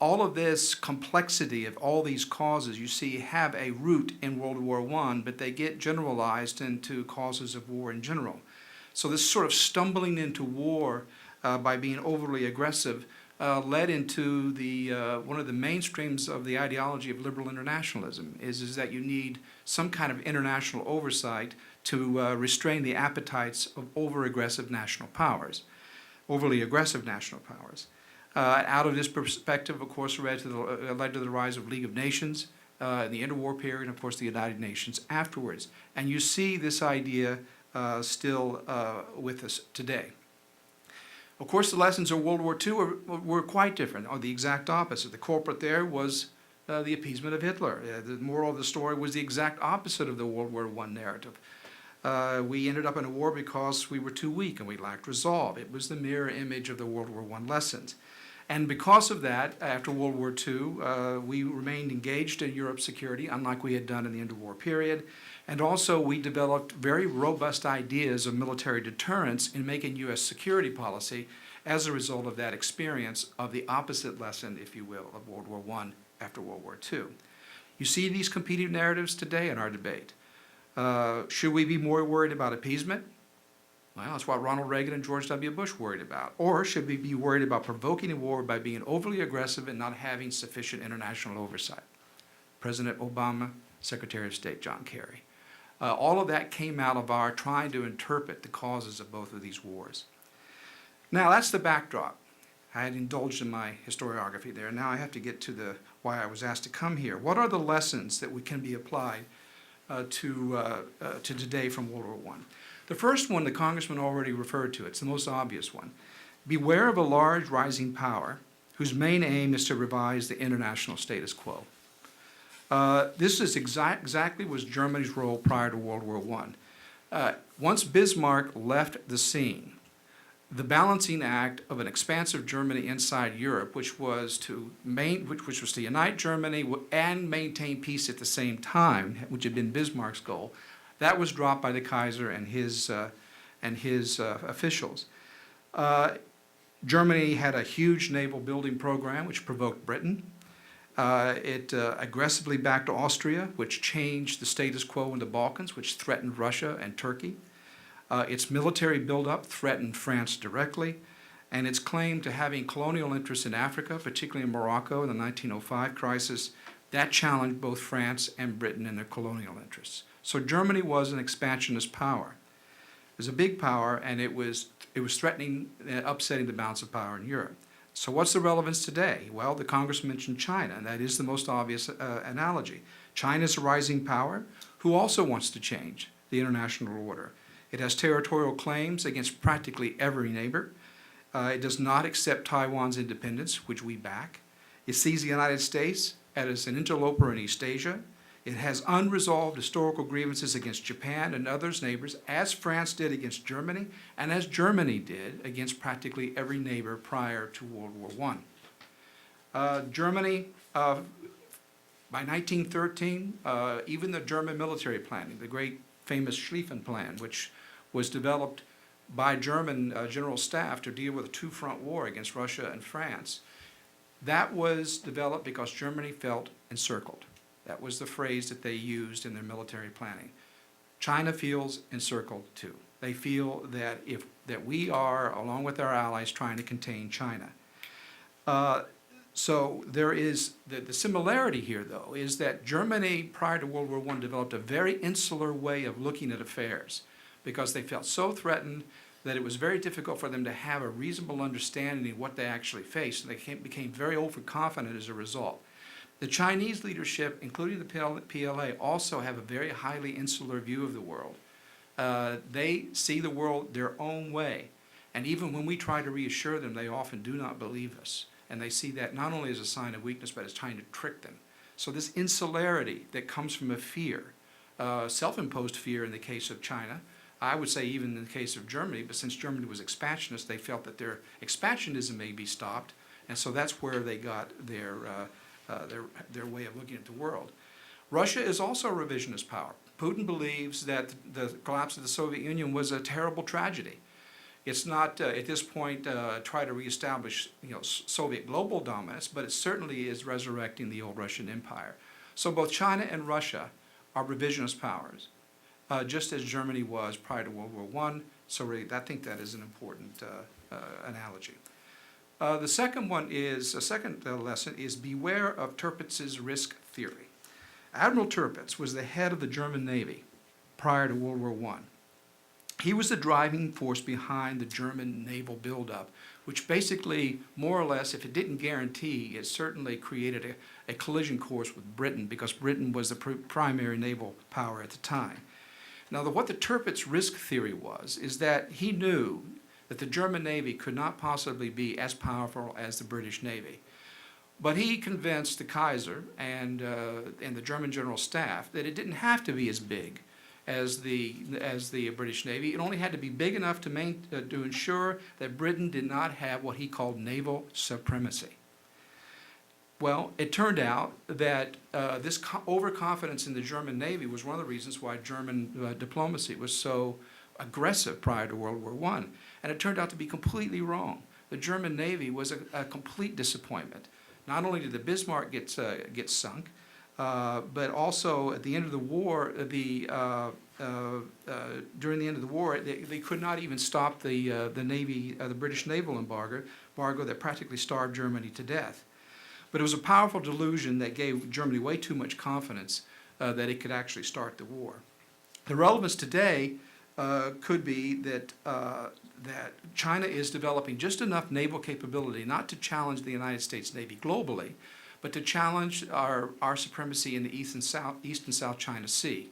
All of this complexity of all these causes, you see, have a root in World War I, but they get generalized into causes of war in general. So this sort of stumbling into war by being overly aggressive led into one of the mainstreams of the ideology of liberal internationalism, is that you need some kind of international oversight to restrain the appetites of over-aggressive national powers, overly aggressive national powers. Out of this perspective, of course, led to the rise of League of Nations in the interwar period, and of course the United Nations afterwards. And you see this idea still with us today. Of course, the lessons of World War II were quite different, or the exact opposite. The culprit there was the appeasement of Hitler. The moral of the story was the exact opposite of the World War I narrative. We ended up in a war because we were too weak and we lacked resolve. It was the mirror image of the World War I lessons. And because of that, after World War II, we remained engaged in Europe's security, unlike we had done in the interwar period. And also, we developed very robust ideas of military deterrence in making U.S. security policy as a result of that experience of the opposite lesson, if you will, of World War I after World War II. You see these competing narratives today in our debate. Should we be more worried about appeasement? Well, that's what Ronald Reagan and George W. Bush worried about. Or should we be worried about provoking a war by being overly aggressive and not having sufficient international oversight? President Obama, Secretary of State John Kerry. All of that came out of our trying to interpret the causes of both of these wars. Now, that's the backdrop. I had indulged in my historiography there. Now I have to get to why I was asked to come here. What are the lessons that can be applied to today from World War I? The first one, the Congressman already referred to. It's the most obvious one. Beware of a large rising power whose main aim is to revise the international status quo. This is exactly was Germany's role prior to World War I. Once Bismarck left the scene, the balancing act of an expansive Germany inside Europe, which was to unite Germany and maintain peace at the same time, which had been Bismarck's goal, that was dropped by the Kaiser and his officials. Germany had a huge naval building program which provoked Britain. It aggressively backed Austria, which changed the status quo in the Balkans, which threatened Russia and Turkey. Its military buildup threatened France directly, and its claim to having colonial interests in Africa, particularly in Morocco in the 1905 crisis, that challenged both France and Britain in their colonial interests. So Germany was an expansionist power. It was a big power, and it was threatening, upsetting the balance of power in Europe. So what's the relevance today? Well, the Congress mentioned China, and that is the most obvious analogy. China is a rising power who also wants to change the international order. It has territorial claims against practically every neighbor. It does not accept Taiwan's independence, which we back. It sees the United States as an interloper in East Asia. It has unresolved historical grievances against Japan and others neighbors, as France did against Germany, and as Germany did against practically every neighbor prior to World War I. Germany, by 1913, even the German military planning, the great famous Schlieffen Plan, which was developed by German general staff to deal with a two-front war against Russia and France, that was developed because Germany felt encircled. That was the phrase that they used in their military planning. China feels encircled too. They feel that that we are, along with our allies, trying to contain China. So there is the similarity here, though, is that Germany prior to World War I developed a very insular way of looking at affairs because they felt so threatened that it was very difficult for them to have a reasonable understanding of what they actually faced, and they became very overconfident as a result. The Chinese leadership, including the PLA, also have a very highly insular view of the world. They see the world their own way, and even when we try to reassure them, they often do not believe us. And they see that not only as a sign of weakness, but as trying to trick them. So this insularity that comes from a fear, self-imposed fear in the case of China, I would say even in the case of Germany, but since Germany was expansionist, they felt that their expansionism may be stopped, and so that's where they got their way of looking at the world. Russia is also a revisionist power. Putin believes that the collapse of the Soviet Union was a terrible tragedy. It's not, at this point, try to reestablish Soviet global dominance, but it certainly is resurrecting the old Russian Empire. So both China and Russia are revisionist powers, just as Germany was prior to World War I. So really, I think that is an important analogy. The second lesson is beware of Tirpitz's risk theory. Admiral Tirpitz was the head of the German Navy prior to World War I. He was the driving force behind the German naval buildup, which basically, more or less, if it didn't guarantee, it certainly created a collision course with Britain, because Britain was the primary naval power at the time. Now, what the Tirpitz risk theory was is that he knew that the German Navy could not possibly be as powerful as the British Navy. But he convinced the Kaiser and the German General Staff that it didn't have to be as big as the British Navy. It only had to be big enough to ensure that Britain did not have what he called naval supremacy. Well, it turned out that this overconfidence in the German Navy was one of the reasons why German diplomacy was so aggressive prior to World War I. And it turned out to be completely wrong. The German Navy was a complete disappointment. Not only did the Bismarck get sunk, but also at the end of the war, during the end of the war, they could not even stop the British naval embargo that practically starved Germany to death. But it was a powerful delusion that gave Germany way too much confidence that it could actually start the war. The relevance today could be that China is developing just enough naval capability not to challenge the United States Navy globally, but to challenge our supremacy in the East and South China Sea.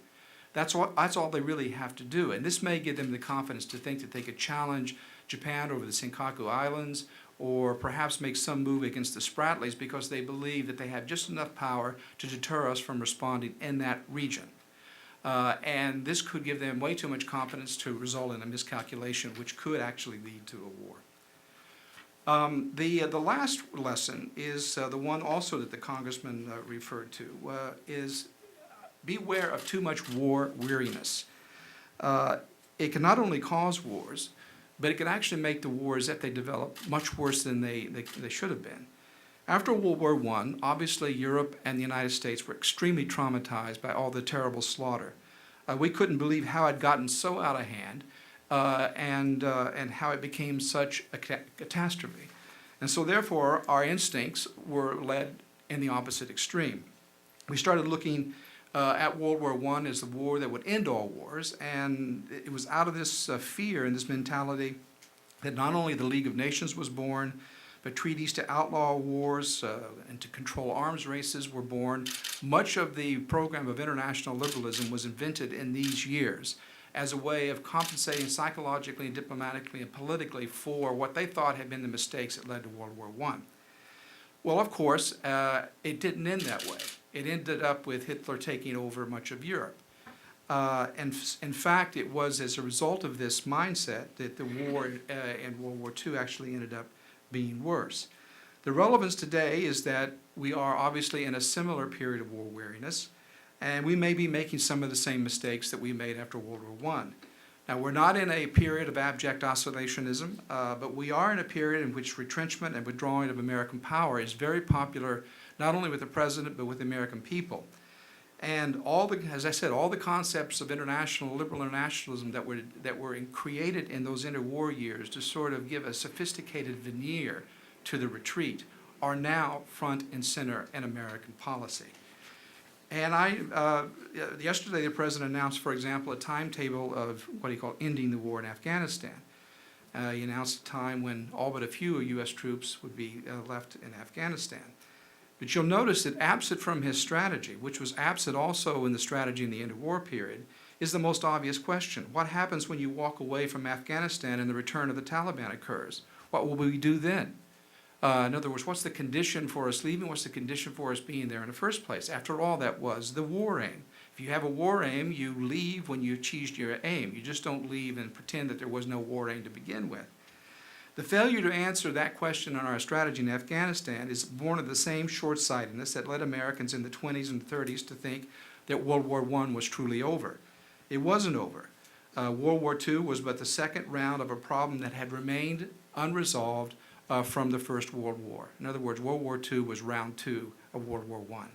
That's all they really have to do. And this may give them the confidence to think that they could challenge Japan over the Senkaku Islands, or perhaps make some move against the Spratlys, because they believe that they have just enough power to deter us from responding in that region. And this could give them way too much confidence to result in a miscalculation, which could actually lead to a war. The last lesson is the one also that the congressman referred to, is beware of too much war weariness. It can not only cause wars, but it could actually make the wars that they develop much worse than they should have been. After World War I, obviously Europe and the United States were extremely traumatized by all the terrible slaughter. We couldn't believe how it gotten so out of hand and how it became such a catastrophe. And so therefore, our instincts were led in the opposite extreme. We started looking at World War I as the war that would end all wars, and it was out of this fear and this mentality that not only the League of Nations was born, but treaties to outlaw wars and to control arms races were born. Much of the program of international liberalism was invented in these years as a way of compensating psychologically, diplomatically, and politically for what they thought had been the mistakes that led to World War I. Well, of course, it didn't end that way. It ended up with Hitler taking over much of Europe. And in fact, it was as a result of this mindset that the war in World War II actually ended up being worse. The relevance today is that we are obviously in a similar period of war weariness, and we may be making some of the same mistakes that we made after World War I. Now, we're not in a period of abject isolationism, but we are in a period in which retrenchment and withdrawing of American power is very popular, not only with the president, but with the American people. And as I said, all the concepts of international liberal internationalism that were created in those interwar years to sort of give a sophisticated veneer to the retreat are now front and center in American policy. And yesterday the president announced, for example, a timetable of what he called ending the war in Afghanistan. He announced a time when all but a few U.S. troops would be left in Afghanistan. But you'll notice that absent from his strategy, which was absent also in the strategy in the interwar period, is the most obvious question. What happens when you walk away from Afghanistan and the return of the Taliban occurs? What will we do then? In other words, what's the condition for us leaving? What's the condition for us being there in the first place? After all, that was the war aim. If you have a war aim, you leave when you achieved your aim. You just don't leave and pretend that there was no war aim to begin with. The failure to answer that question on our strategy in Afghanistan is born of the same short-sightedness that led Americans in the 20s and 30s to think that World War I was truly over. It wasn't over. World War II was but the second round of a problem that had remained unresolved from the First World War. In other words, World War II was round two of World War I.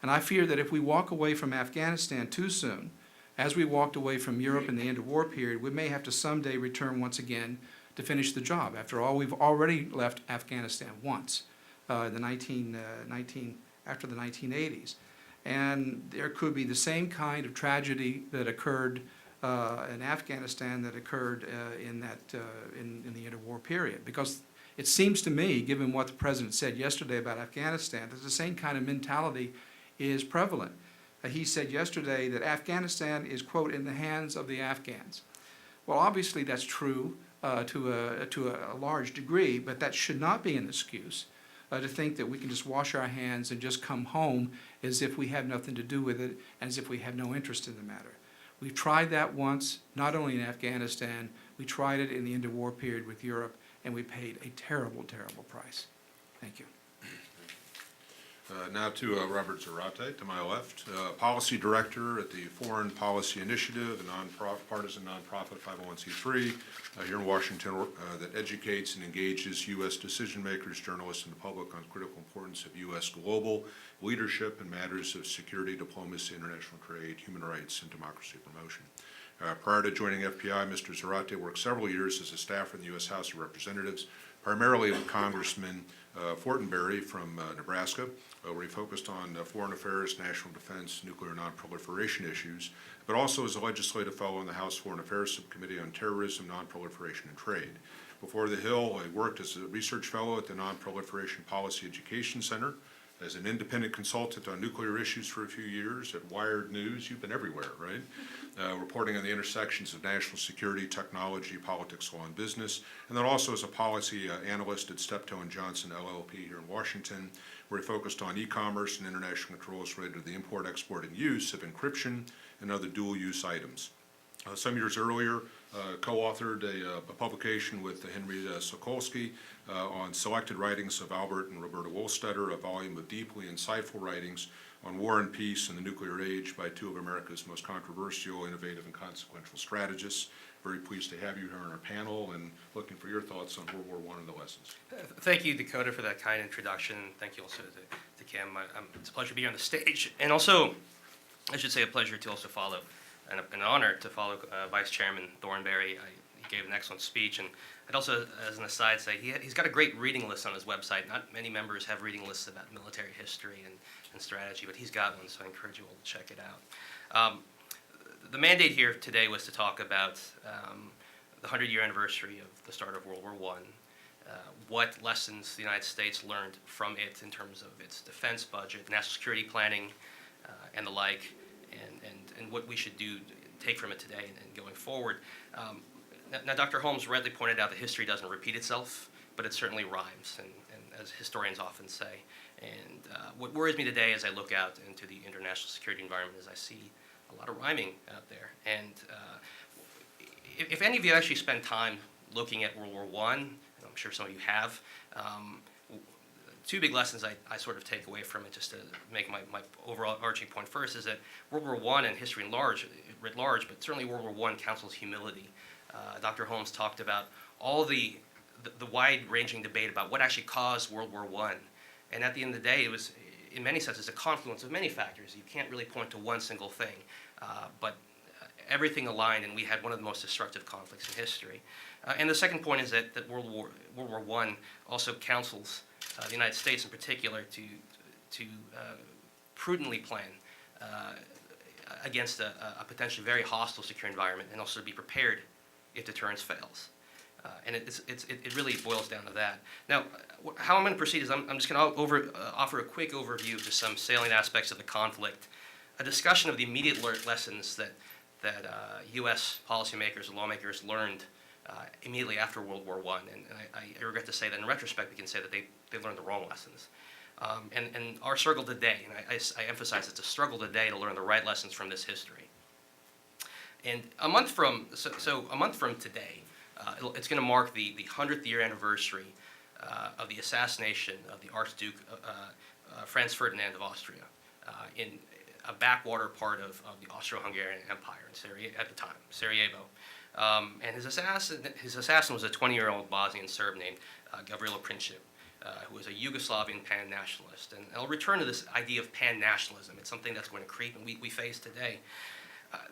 And I fear that if we walk away from Afghanistan too soon, as we walked away from Europe in the interwar period, we may have to someday return once again to finish the job. After all, we've already left Afghanistan once, after the 1980s. And there could be the same kind of tragedy that occurred in Afghanistan that occurred in the interwar period. Because it seems to me, given what the president said yesterday about Afghanistan, that the same kind of mentality is prevalent. He said yesterday that Afghanistan is, quote, in the hands of the Afghans. Well, obviously that's true to a large degree, but that should not be an excuse to think that we can just wash our hands and just come home as if we have nothing to do with it, and as if we have no interest in the matter. We've tried that once, not only in Afghanistan, we tried it in the interwar period with Europe, and we paid a terrible, terrible price. Thank you. Now to Robert Zarate, to my left, Policy Director at the Foreign Policy Initiative, a nonpartisan nonprofit 501c3 here in Washington that educates and engages U.S. decision makers, journalists, and the public on critical importance of U.S. global leadership in matters of security, diplomacy, international trade, human rights, and democracy promotion. Prior to joining FPI, Mr. Zarate worked several years as a staffer in the U.S. House of Representatives, primarily with Congressman Fortenberry from Nebraska, where he focused on foreign affairs, national defense, nuclear nonproliferation issues, but also as a legislative fellow in the House Foreign Affairs Subcommittee on Terrorism, Nonproliferation, and Trade. Before the Hill, he worked as a research fellow at the Nonproliferation Policy Education Center, as an independent consultant on nuclear issues for a few years at Wired News. You've been everywhere, right? Reporting on the intersections of national security, technology, politics, law, and business. And then also as a policy analyst at Steptoe & Johnson LLP here in Washington, where he focused on e-commerce and international controls related to the import, export, and use of encryption and other dual-use items. Some years earlier, co-authored a publication with Henry Sokolsky on selected writings of Albert and Roberta Wohlstetter, a volume of deeply insightful writings on war and peace and the nuclear age by two of America's most controversial, innovative, and consequential strategists. Very pleased to have you here on our panel and looking for your thoughts on World War I and the lessons. Thank you, Dakota, for that kind introduction. Thank you also to Kim. It's a pleasure to be on the stage. And also, I should say a pleasure to also follow, and an honor to follow Vice Chairman Thornberry. He gave an excellent speech. And I'd also, as an aside, say he's got a great reading list on his website. Not many members have reading lists about military history and strategy, but he's got one, so I encourage you all to check it out. The mandate here today was to talk about the 100-year anniversary of the start of World War I, what lessons the United States learned from it in terms of its defense budget, national security planning, and the like, and what we should take from it today and going forward. Now, Dr. Holmes rightly pointed out that history doesn't repeat itself, but it certainly rhymes, and as historians often say. And what worries me today as I look out into the international security environment is I see a lot of rhyming out there. And if any of you actually spend time looking at World War I, and I'm sure some of you have, two big lessons I sort of take away from it, just to make my overall arching point first, is that World War I and history writ large, but certainly World War I counsels humility. Dr. Holmes talked about all the wide-ranging debate about what actually caused World War I. And at the end of the day, it was, in many senses, a confluence of many factors. You can't really point to one single thing, but everything aligned, and we had one of the most destructive conflicts in history. And the second point is that World War I also counsels the United States in particular to prudently plan against a potentially very hostile security environment, and also to be prepared if deterrence fails. And it really boils down to that. Now, how I'm going to proceed is I'm just going to offer a quick overview of just some salient aspects of the conflict, a discussion of the immediate lessons that U.S. policymakers and lawmakers learned immediately after World War I. And I regret to say that in retrospect, we can say that they learned the wrong lessons. And our struggle today, and I emphasize it's a struggle today to learn the right lessons from this history. And a month from today, it's going to mark the 100th year anniversary of the assassination of the Archduke Franz Ferdinand of Austria in a backwater part of the Austro-Hungarian Empire in Syria at the time, Sarajevo. And his assassin was a 20-year-old Bosnian Serb named Gavrilo Princip, who was a Yugoslavian pan-nationalist. And I'll return to this idea of pan-nationalism. It's something that's going to creep, and we face today.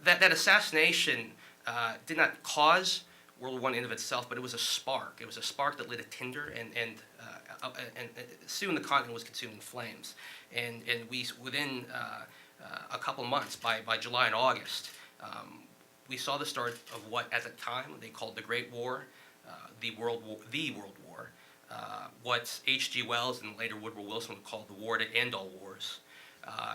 That assassination did not cause World War I in of itself, but it was a spark. It was a spark that lit a tinder, and soon the continent was consumed in flames. And we, within a couple months, by July and August, we saw the start of what at the time they called the Great War, the World War, what H.G. Wells and later Woodrow Wilson would call the war to end all wars.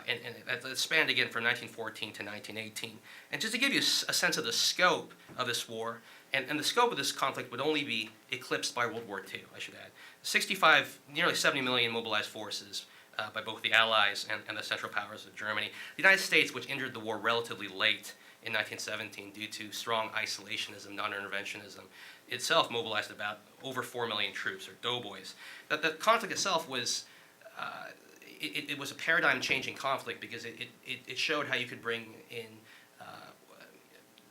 And it spanned again from 1914 to 1918. And just to give you a sense of the scope of this war, and the scope of this conflict would only be eclipsed by World War II, I should add. Nearly 70 million mobilized forces by both the Allies and the Central Powers of Germany. The United States, which entered the war relatively late in 1917 due to strong isolationism, non-interventionism, itself mobilized about over 4 million troops, or doughboys. The conflict itself was it was a paradigm-changing conflict because it showed how you could bring in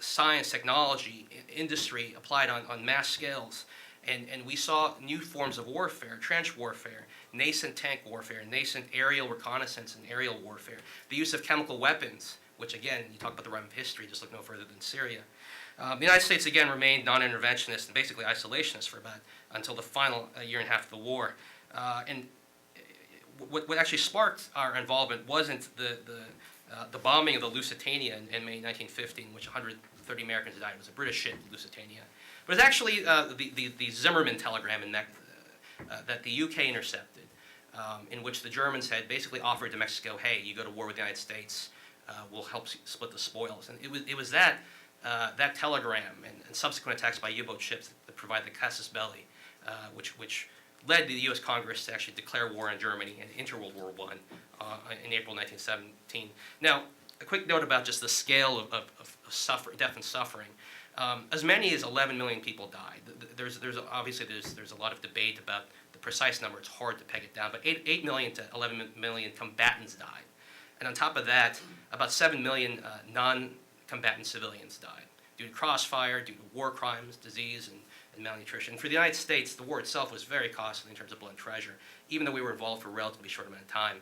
science, technology, industry applied on mass scales. And we saw new forms of warfare, trench warfare, nascent tank warfare, nascent aerial reconnaissance and aerial warfare, the use of chemical weapons, which again, you talk about the rhyme of history, just look no further than Syria. The United States again remained non-interventionist and basically isolationist for until the final year and a half of the war. And what actually sparked our involvement wasn't the bombing of the Lusitania in May 1915, in which 130 Americans died. It was a British ship, Lusitania. But it's actually the Zimmerman telegram that the UK intercepted, in which the Germans had basically offered to Mexico, hey, you go to war with the United States, we'll help split the spoils. And it was that telegram and subsequent attacks by U-boat ships that provide the casus belli, which led the U.S. Congress to actually declare war on Germany and enter World War I in April 1917. Now, a quick note about just the scale of death and suffering. As many as 11 million people died. Obviously there's a lot of debate about the precise number. It's hard to peg it down, but 8 million to 11 million combatants died. And on top of that, about 7 million non-combatant civilians died due to crossfire, due to war crimes, disease, and malnutrition. For the United States, the war itself was very costly in terms of blood and treasure, even though we were involved for a relatively short amount of time.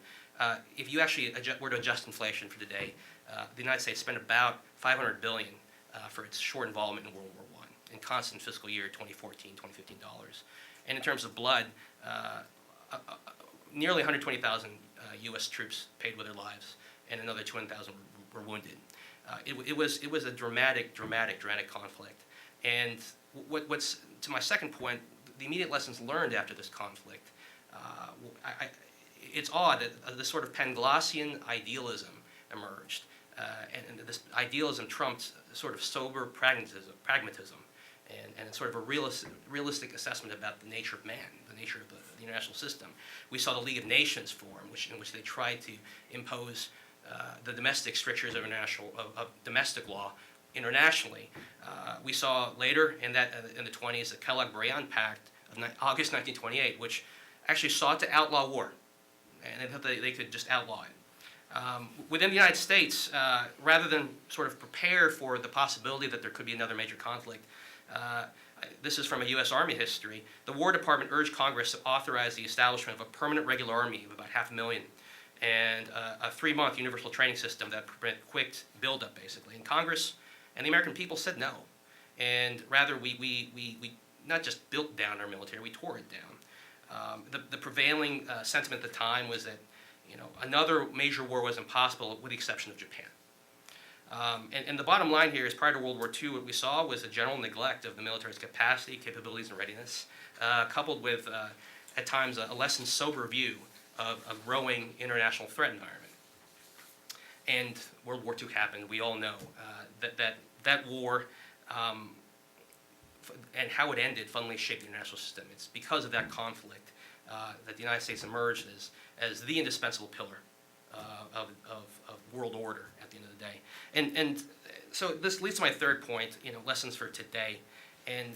If you actually were to adjust inflation for today, the United States spent about $500 billion for its short involvement in World War I in constant fiscal year 2014, 2015 dollars. And in terms of blood, nearly 120,000 U.S. troops paid with their lives, and another 200,000 were wounded. It was a dramatic conflict. And what's to my second point, the immediate lessons learned after this conflict. It's odd that this sort of Panglossian idealism emerged, and this idealism trumped sort of sober pragmatism, and sort of a realistic assessment about the nature of man, the nature of the international system. We saw the League of Nations form, in which they tried to impose the domestic strictures of domestic law internationally. We saw later in the 20s the Kellogg-Briand Pact of August 1928, which actually sought to outlaw war, and they thought they could just outlaw it. Within the United States, rather than sort of prepare for the possibility that there could be another major conflict, this is from a U.S. Army history, the War Department urged Congress to authorize the establishment of a permanent regular army of about 500,000 and a 3-month universal training system that permitted quick buildup, basically. And Congress and the American people said no. And rather, we not just built down our military, we tore it down. The prevailing sentiment at the time was that another major war was impossible with the exception of Japan. And the bottom line here is prior to World War II, what we saw was a general neglect of the military's capacity, capabilities, and readiness, coupled with, at times, a less than sober view of a growing international threat environment. And World War II happened. We all know that war and how it ended fundamentally shaped the international system. It's because of that conflict that the United States emerged as the indispensable pillar of world order at the end of the day. And so this leads to my third point, lessons for today. And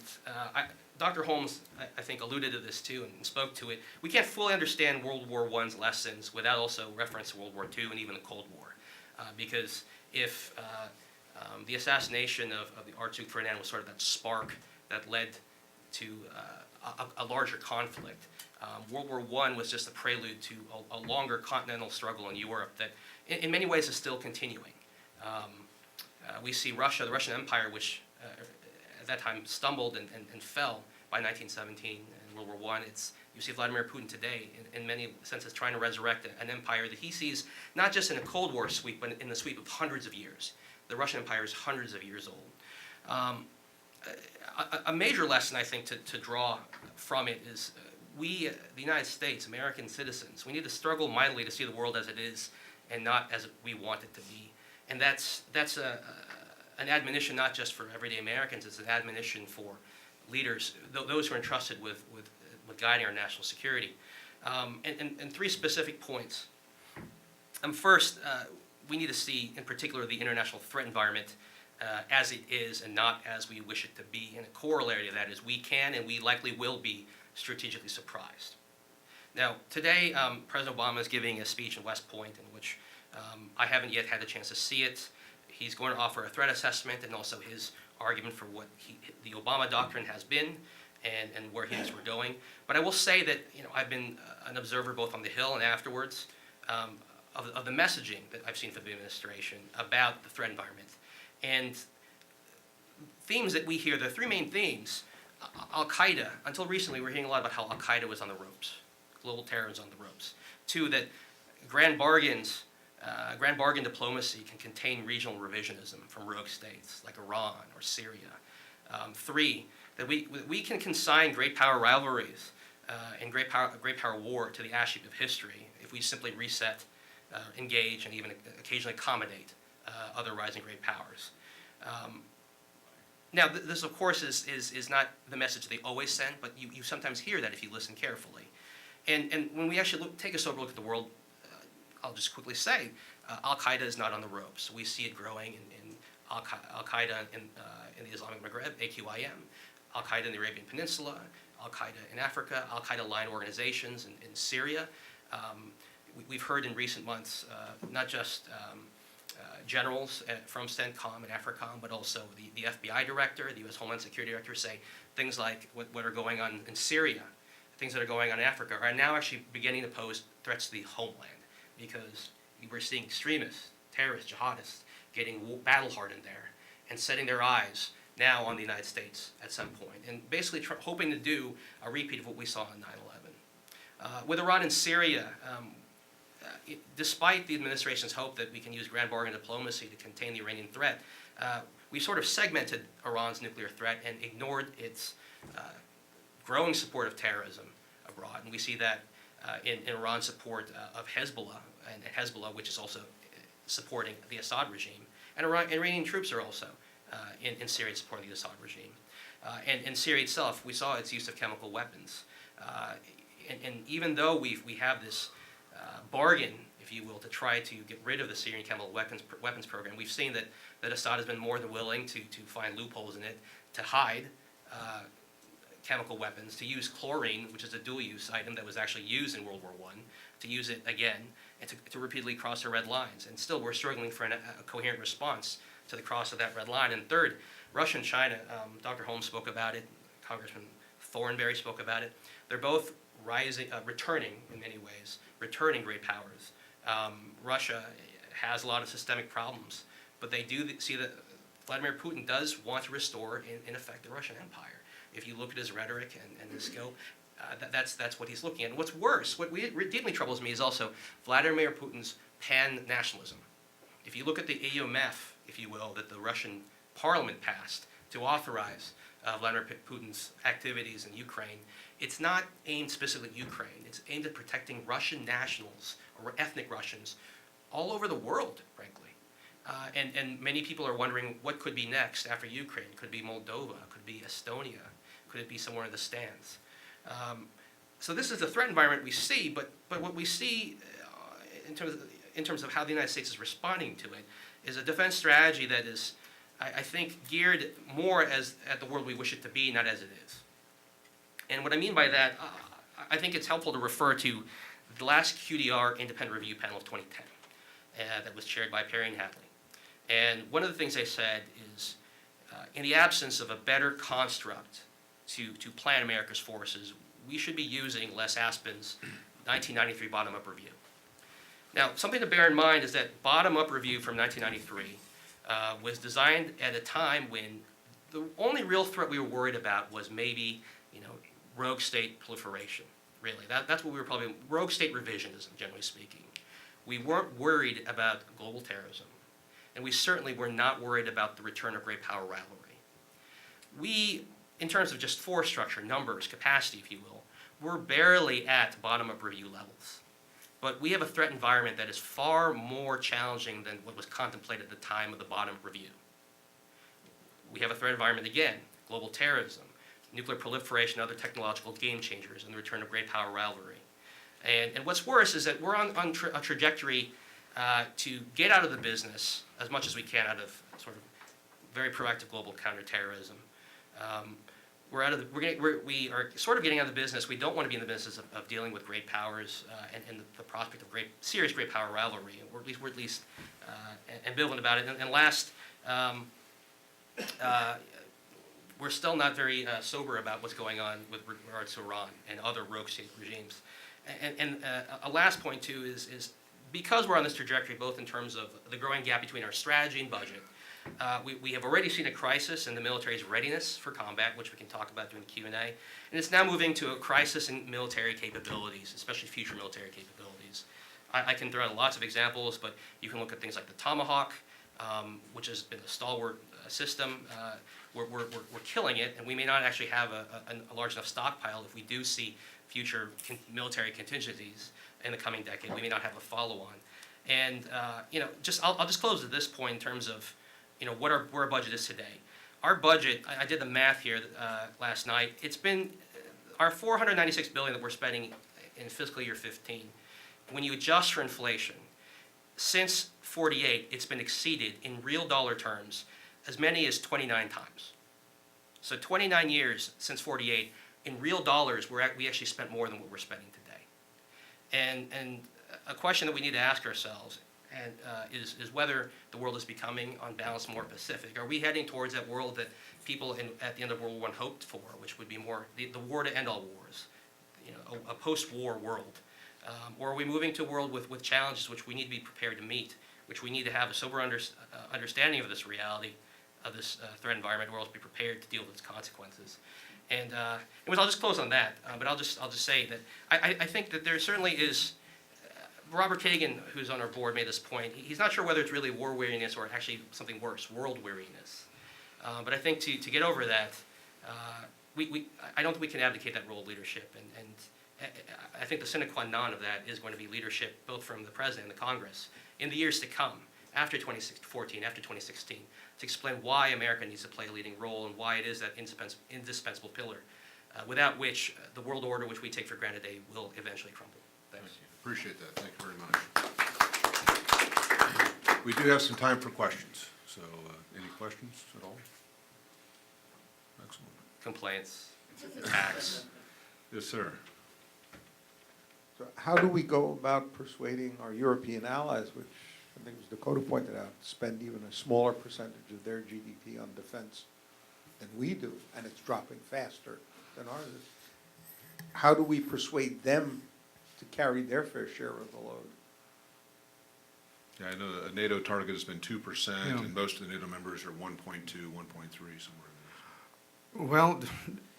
Dr. Holmes, I think, alluded to this too and spoke to it. We can't fully understand World War I's lessons without also reference to World War II and even the Cold War. Because if the assassination of the Archduke Ferdinand was sort of that spark that led to a larger conflict, World War I was just a prelude to a longer continental struggle in Europe that in many ways is still continuing. We see Russia, the Russian Empire, which at that time stumbled and fell by 1917 in World War I. You see Vladimir Putin today, in many senses, trying to resurrect an empire that he sees not just in a Cold War sweep, but in the sweep of hundreds of years. The Russian Empire is hundreds of years old. A major lesson, I think, to draw from it is we, the United States, American citizens, we need to struggle mightily to see the world as it is and not as we want it to be. And that's an admonition not just for everyday Americans, it's an admonition for leaders, those who are entrusted with guiding our national security. And 3 specific points. First, we need to see, in particular, the international threat environment as it is and not as we wish it to be. And a corollary to that is we can and we likely will be strategically surprised. Now, today, President Obama is giving a speech in West Point in which I haven't yet had a chance to see it. He's going to offer a threat assessment and also his argument for what the Obama doctrine has been and where he thinks we're going. But I will say that I've been an observer both on the Hill and afterwards of the messaging that I've seen from the administration about the threat environment. And themes that we hear, the 3 main themes, Al-Qaeda, until recently we were hearing a lot about how Al-Qaeda was on the ropes, global terror is on the ropes. 2, that grand bargain diplomacy can contain regional revisionism from rogue states like Iran or Syria. 3, that we can consign great power rivalries and great power war to the ash heap of history if we simply reset, engage, and even occasionally accommodate other rising great powers. Now, this, of course, is not the message they always send, but you sometimes hear that if you listen carefully. And when we actually take a sober look at the world, I'll just quickly say, Al-Qaeda is not on the ropes. We see it growing in Al-Qaeda in the Islamic Maghreb, AQIM, Al-Qaeda in the Arabian Peninsula, Al-Qaeda in Africa, Al-Qaeda line organizations in Syria. We've heard in recent months not just generals from CENTCOM and AFRICOM, but also the FBI director, the U.S. Homeland Security director say things like what are going on in Syria, things that are going on in Africa are now actually beginning to pose threats to the homeland, because we're seeing extremists, terrorists, jihadists getting battle hardened there and setting their eyes now on the United States at some point, and basically hoping to do a repeat of what we saw on 9/11. With Iran and Syria, despite the administration's hope that we can use grand bargain diplomacy to contain the Iranian threat, we sort of segmented Iran's nuclear threat and ignored its growing support of terrorism abroad. And we see that in Iran's support of Hezbollah, and Hezbollah, which is also supporting the Assad regime. And Iranian troops are also in Syria supporting the Assad regime. And in Syria itself, we saw its use of chemical weapons. And even though we have this bargain, if you will, to try to get rid of the Syrian chemical weapons program, we've seen that Assad has been more than willing to find loopholes in it, to hide chemical weapons, to use chlorine, which is a dual-use item that was actually used in World War I, to use it again, and to repeatedly cross the red lines. And still, we're struggling for a coherent response to the cross of that red line. And third, Russia and China, Dr. Holmes spoke about it, Congressman Thornberry spoke about it. They're both returning in many ways, returning great powers. Russia has a lot of systemic problems, but they do see that Vladimir Putin does want to restore, in effect, the Russian Empire. If you look at his rhetoric and his scope, that's what he's looking at. And what's worse, what deeply troubles me is also Vladimir Putin's pan-nationalism. If you look at the EUMF, if you will, that the Russian parliament passed to authorize Vladimir Putin's activities in Ukraine, it's not aimed specifically at Ukraine. It's aimed at protecting Russian nationals or ethnic Russians all over the world, frankly. And many people are wondering what could be next after Ukraine. Could it be Moldova? Could it be Estonia? Could it be somewhere in the stands? So this is the threat environment we see, but what we see in terms of how the United States is responding to it is a defense strategy that is, I think, geared more at the world we wish it to be, not as it is. And what I mean by that, I think it's helpful to refer to the last QDR independent review panel of 2010 that was chaired by Perry and Hadley. And one of the things they said is, in the absence of a better construct to plan America's forces, we should be using Les Aspin's 1993 bottom-up review. Now, something to bear in mind is that bottom-up review from 1993 was designed at a time when the only real threat we were worried about was maybe, rogue state proliferation. Really, that's what we were probably, rogue state revisionism, generally speaking. We weren't worried about global terrorism, and we certainly were not worried about the return of great power rivalry. We, in terms of just force structure, numbers, capacity, if you will, we're barely at bottom-up review levels. But we have a threat environment that is far more challenging than what was contemplated at the time of the bottom-up review. We have a threat environment, again, global terrorism, nuclear proliferation, other technological game changers, and the return of great power rivalry. And what's worse is that we're on a trajectory to get out of the business as much as we can out of sort of very proactive global counterterrorism. We are sort of getting out of the business. We don't want to be in the business of dealing with great powers and the prospect of serious great power rivalry. We're at least ambivalent about it. And last, we're still not very sober about what's going on with regards to Iran and other rogue state regimes. And a last point, too, is because we're on this trajectory, both in terms of the growing gap between our strategy and budget, we have already seen a crisis in the military's readiness for combat, which we can talk about during the Q&A, and it's now moving to a crisis in military capabilities, especially future military capabilities. I can throw out lots of examples, but you can look at things like the Tomahawk, which has been a stalwart system. We're killing it, and we may not actually have a large enough stockpile if we do see future military contingencies in the coming decade. We may not have a follow-on. And I'll just close at this point in terms of where our budget is today. Our budget, I did the math here last night. It's been our $496 billion that we're spending in fiscal year 15. When you adjust for inflation, since '48, it's been exceeded in real dollar terms as many as 29 times. So 29 years since 48, in real dollars, we actually spent more than what we're spending today. And a question that we need to ask ourselves is whether the world is becoming, on balance, more Pacific. Are we heading towards that world that people at the end of World War I hoped for, which would be more the war to end all wars, a post-war world? Or are we moving to a world with challenges which we need to be prepared to meet, which we need to have a sober understanding of this reality, of this threat environment, or else be prepared to deal with its consequences? And I'll just close on that, but I'll just say that I think that there certainly is. Robert Kagan, who's on our board, made this point. He's not sure whether it's really war weariness or actually something worse, world weariness. But I think to get over that, I don't think we can abdicate that role of leadership. And I think the sine qua non of that is going to be leadership, both from the President and the Congress, in the years to come, after 2014, after 2016, to explain why America needs to play a leading role and why it is that indispensable pillar, without which the world order, which we take for granted today, will eventually crumble. Thanks. Appreciate that. Thank you very much. We do have some time for questions. So any questions at all? Excellent. Complaints, attacks. Yes, sir. So how do we go about persuading our European allies, which I think was Dakota pointed out, to spend even a smaller percentage of their GDP on defense than we do, and it's dropping faster than ours is? How do we persuade them to carry their fair share of the load? Yeah, I know a NATO target has been 2%, Yeah. and most of the NATO members are 1.2, 1.3, somewhere in there. Well,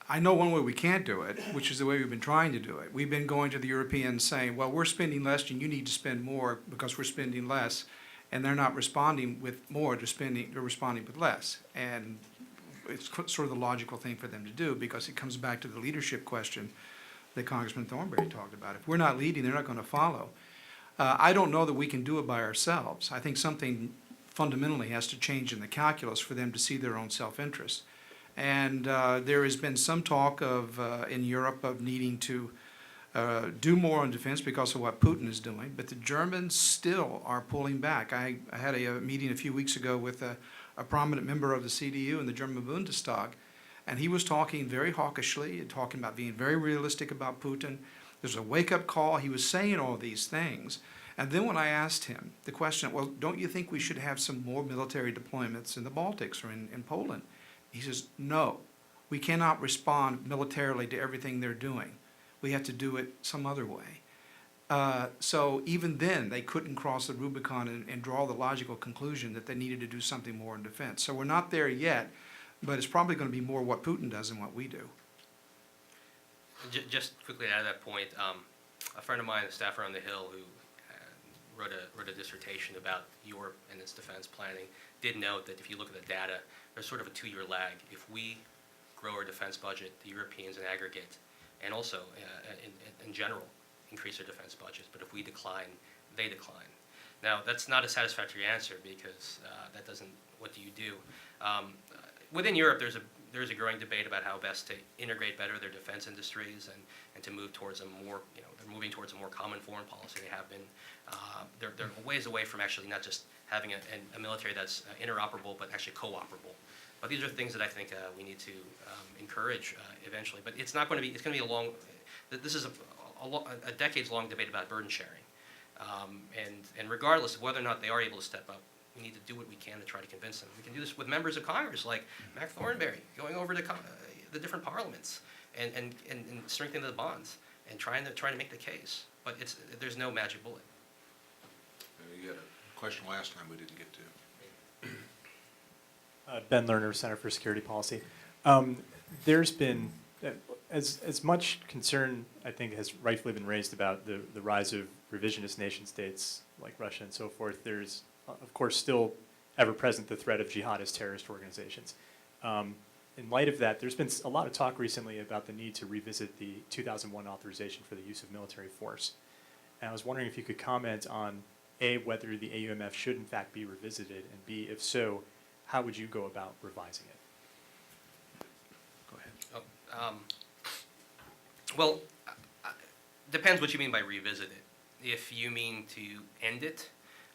I know one way we can't do it, which is the way we've been trying to do it. We've been going to the Europeans saying, well, we're spending less and you need to spend more because we're spending less. And they're not responding with more, they're responding with less. And it's sort of the logical thing for them to do, because it comes back to the leadership question that Congressman Thornberry talked about. If we're not leading, they're not going to follow. I don't know that we can do it by ourselves. I think something fundamentally has to change in the calculus for them to see their own self-interest. And there has been some talk of in Europe of needing to do more on defense because of what Putin is doing, but the Germans still are pulling back. I had a meeting a few weeks ago with a prominent member of the CDU in the German Bundestag, and he was talking very hawkishly and talking about being very realistic about Putin. There's a wake-up call. He was saying all these things. And then when I asked him the question, well, don't you think we should have some more military deployments in the Baltics or in Poland? He says, no, we cannot respond militarily to everything they're doing. We have to do it some other way. So even then, they couldn't cross the Rubicon and draw the logical conclusion that they needed to do something more in defense. So we're not there yet, but it's probably going to be more what Putin does than what we do. Just quickly to add to that point, a friend of mine, a staffer on the Hill, who wrote a dissertation about Europe and its defense planning, did note that if you look at the data, there's sort of a 2-year lag. If we grow our defense budget, the Europeans in aggregate, and also in general, increase their defense budgets. But if we decline, they decline. Now, that's not a satisfactory answer, because that doesn't, what do you do? Within Europe, there's a growing debate about how best to integrate better their defense industries and to move towards a more, they're moving towards a more common foreign policy. They have been. They're ways away from actually not just having a military that's interoperable, but actually cooperable. But these are things that I think we need to encourage eventually. But it's not going to be. It's going to be a long. This is a decades-long debate about burden sharing, and regardless of whether or not they are able to step up, we need to do what we can to try to convince them. We can do this with members of Congress like Mac Thornberry, going over to the different parliaments and strengthening the bonds and trying to make the case. But there's no magic bullet. You had a question last time we didn't get to. Ben Lerner, Center for Security Policy. There's been, as much concern, I think, has rightfully been raised about the rise of revisionist nation states like Russia and so forth. There's, of course, still ever present the threat of jihadist terrorist organizations. In light of that, there's been a lot of talk recently about the need to revisit the 2001 authorization for the use of military force. And I was wondering if you could comment on, A, whether the AUMF should in fact be revisited, and B, if so, how would you go about revising it? Go ahead. Well, depends what you mean by revisit it. If you mean to end it,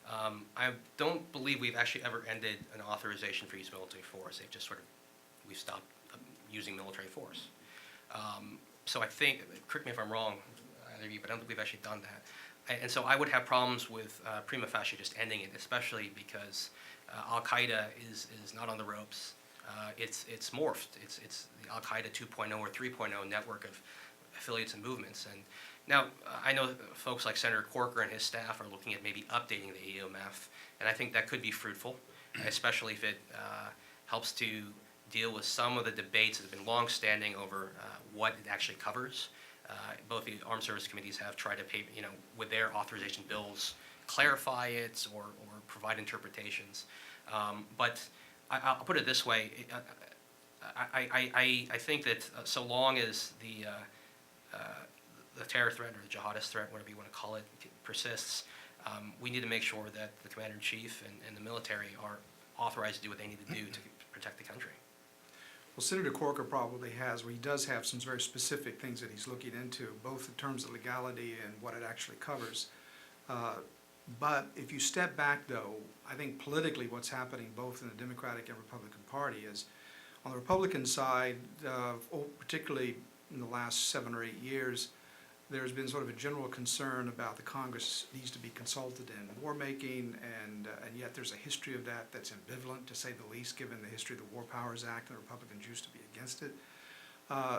I don't believe we've actually ever ended an authorization for use of military force. They've just we've stopped using military force. So I think, correct me if I'm wrong, either of you, but I don't think we've actually done that. And so I would have problems with prima facie just ending it, especially because Al-Qaeda is not on the ropes. It's morphed. It's the Al-Qaeda 2.0 or 3.0 network of affiliates and movements. And now, I know folks like Senator Corker and his staff are looking at maybe updating the EOMF, and I think that could be fruitful, especially if it helps to deal with some of the debates that have been longstanding over what it actually covers. Both the Armed Service Committees have tried to, with their authorization bills, clarify it or provide interpretations. But I'll put it this way. I think that so long as the terror threat or the jihadist threat, whatever you want to call it, persists, we need to make sure that the Commander-in-Chief and the military are authorized to do what they need to do to protect the country. Well, Senator Corker probably has, or he does have some very specific things that he's looking into, both in terms of legality and what it actually covers. But if you step back, though, I think politically what's happening both in the Democratic and Republican Party is, on the Republican side, particularly in the last 7 or 8 years, there's been sort of a general concern about the Congress needs to be consulted in war-making, and yet there's a history of that that's ambivalent, to say the least, given the history of the War Powers Act, and the Republicans used to be against it.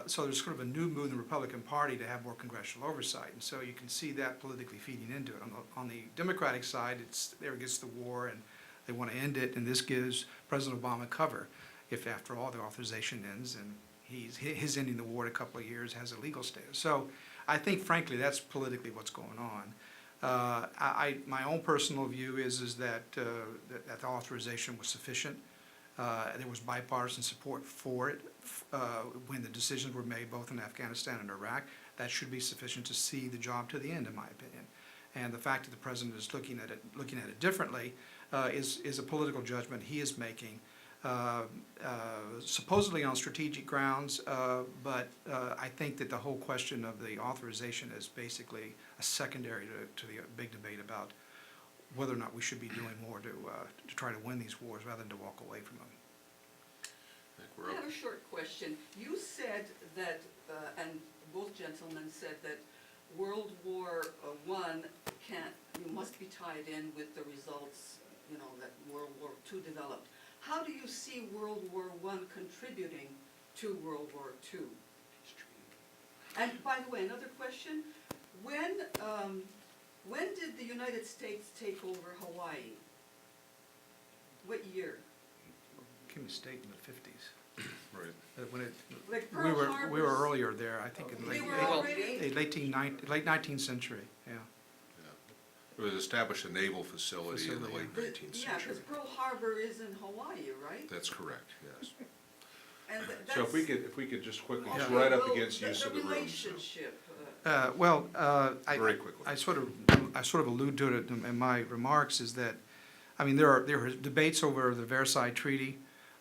So there's sort of a new mood in the Republican Party to have more congressional oversight, and so you can see that politically feeding into it. On the Democratic side, they're against the war, and they want to end it, and this gives President Obama cover if, after all, the authorization ends, and his ending the war in a couple of years has a legal status. So I think, frankly, that's politically what's going on. My own personal view is that the authorization was sufficient. There was bipartisan support for it when the decisions were made both in Afghanistan and Iraq. That should be sufficient to see the job to the end, in my opinion. And the fact that the President is looking at it differently is a political judgment he is making. Supposedly on strategic grounds, but I think that the whole question of the authorization is basically a secondary to the big debate about whether or not we should be doing more to try to win these wars rather than to walk away from them. I have a short question. You said that, and both gentlemen said that World War I must be tied in with the results, that World War II developed. How do you see World War I contributing to World War II? And by the way, another question, when did the United States take over Hawaii? What year? Became a state in the 50s. Right. When Like we were earlier there, I think, in the late 19th century, yeah. It was established a naval facility in the late 19th Yeah, century. because Pearl Harbor is in Hawaii, right? That's correct, yes. And So if we could just quickly, Yeah. just right up against use of the The room. relationship. Very quickly. I sort of allude to it in my remarks, is that, I mean, there are debates over the Versailles Treaty,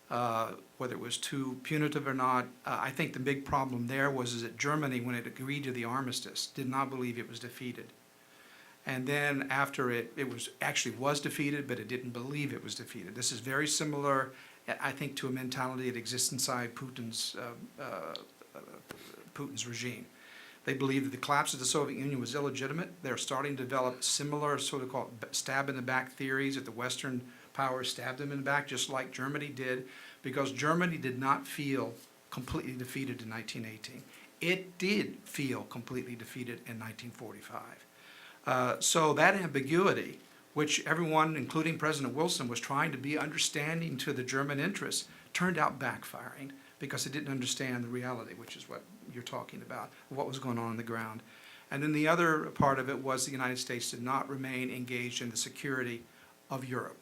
whether it was too punitive or not. I think the big problem there is that Germany, when it agreed to the armistice, did not believe it was defeated. And then after it was defeated, but it didn't believe it was defeated. This is very similar, I think, to a mentality that exists inside Putin's regime. They believe that the collapse of the Soviet Union was illegitimate. They're starting to develop similar sort of called stab in the back theories, that the Western powers stabbed them in the back, just like Germany did, because Germany did not feel completely defeated in 1918. It did feel completely defeated in 1945. So that ambiguity, which everyone, including President Wilson, was trying to be understanding to the German interests, turned out backfiring because it didn't understand the reality, which is what you're talking about, what was going on the ground. And then the other part of it was the United States did not remain engaged in the security of Europe.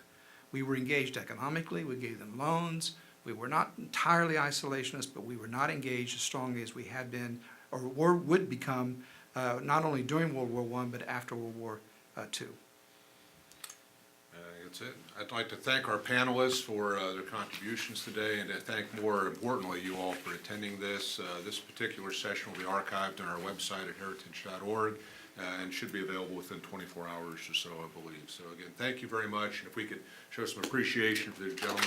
We were engaged economically, we gave them loans, we were not entirely isolationist, but we were not engaged as strongly as we had been or would become not only during World War I, but after World War II. That's it. I'd like to thank our panelists for their contributions today, and to thank, more importantly, you all for attending this. This particular session will be archived on our website at heritage.org and should be available within 24 hours or so, I believe. So again, thank you very much. And if we could show some appreciation for the gentlemen.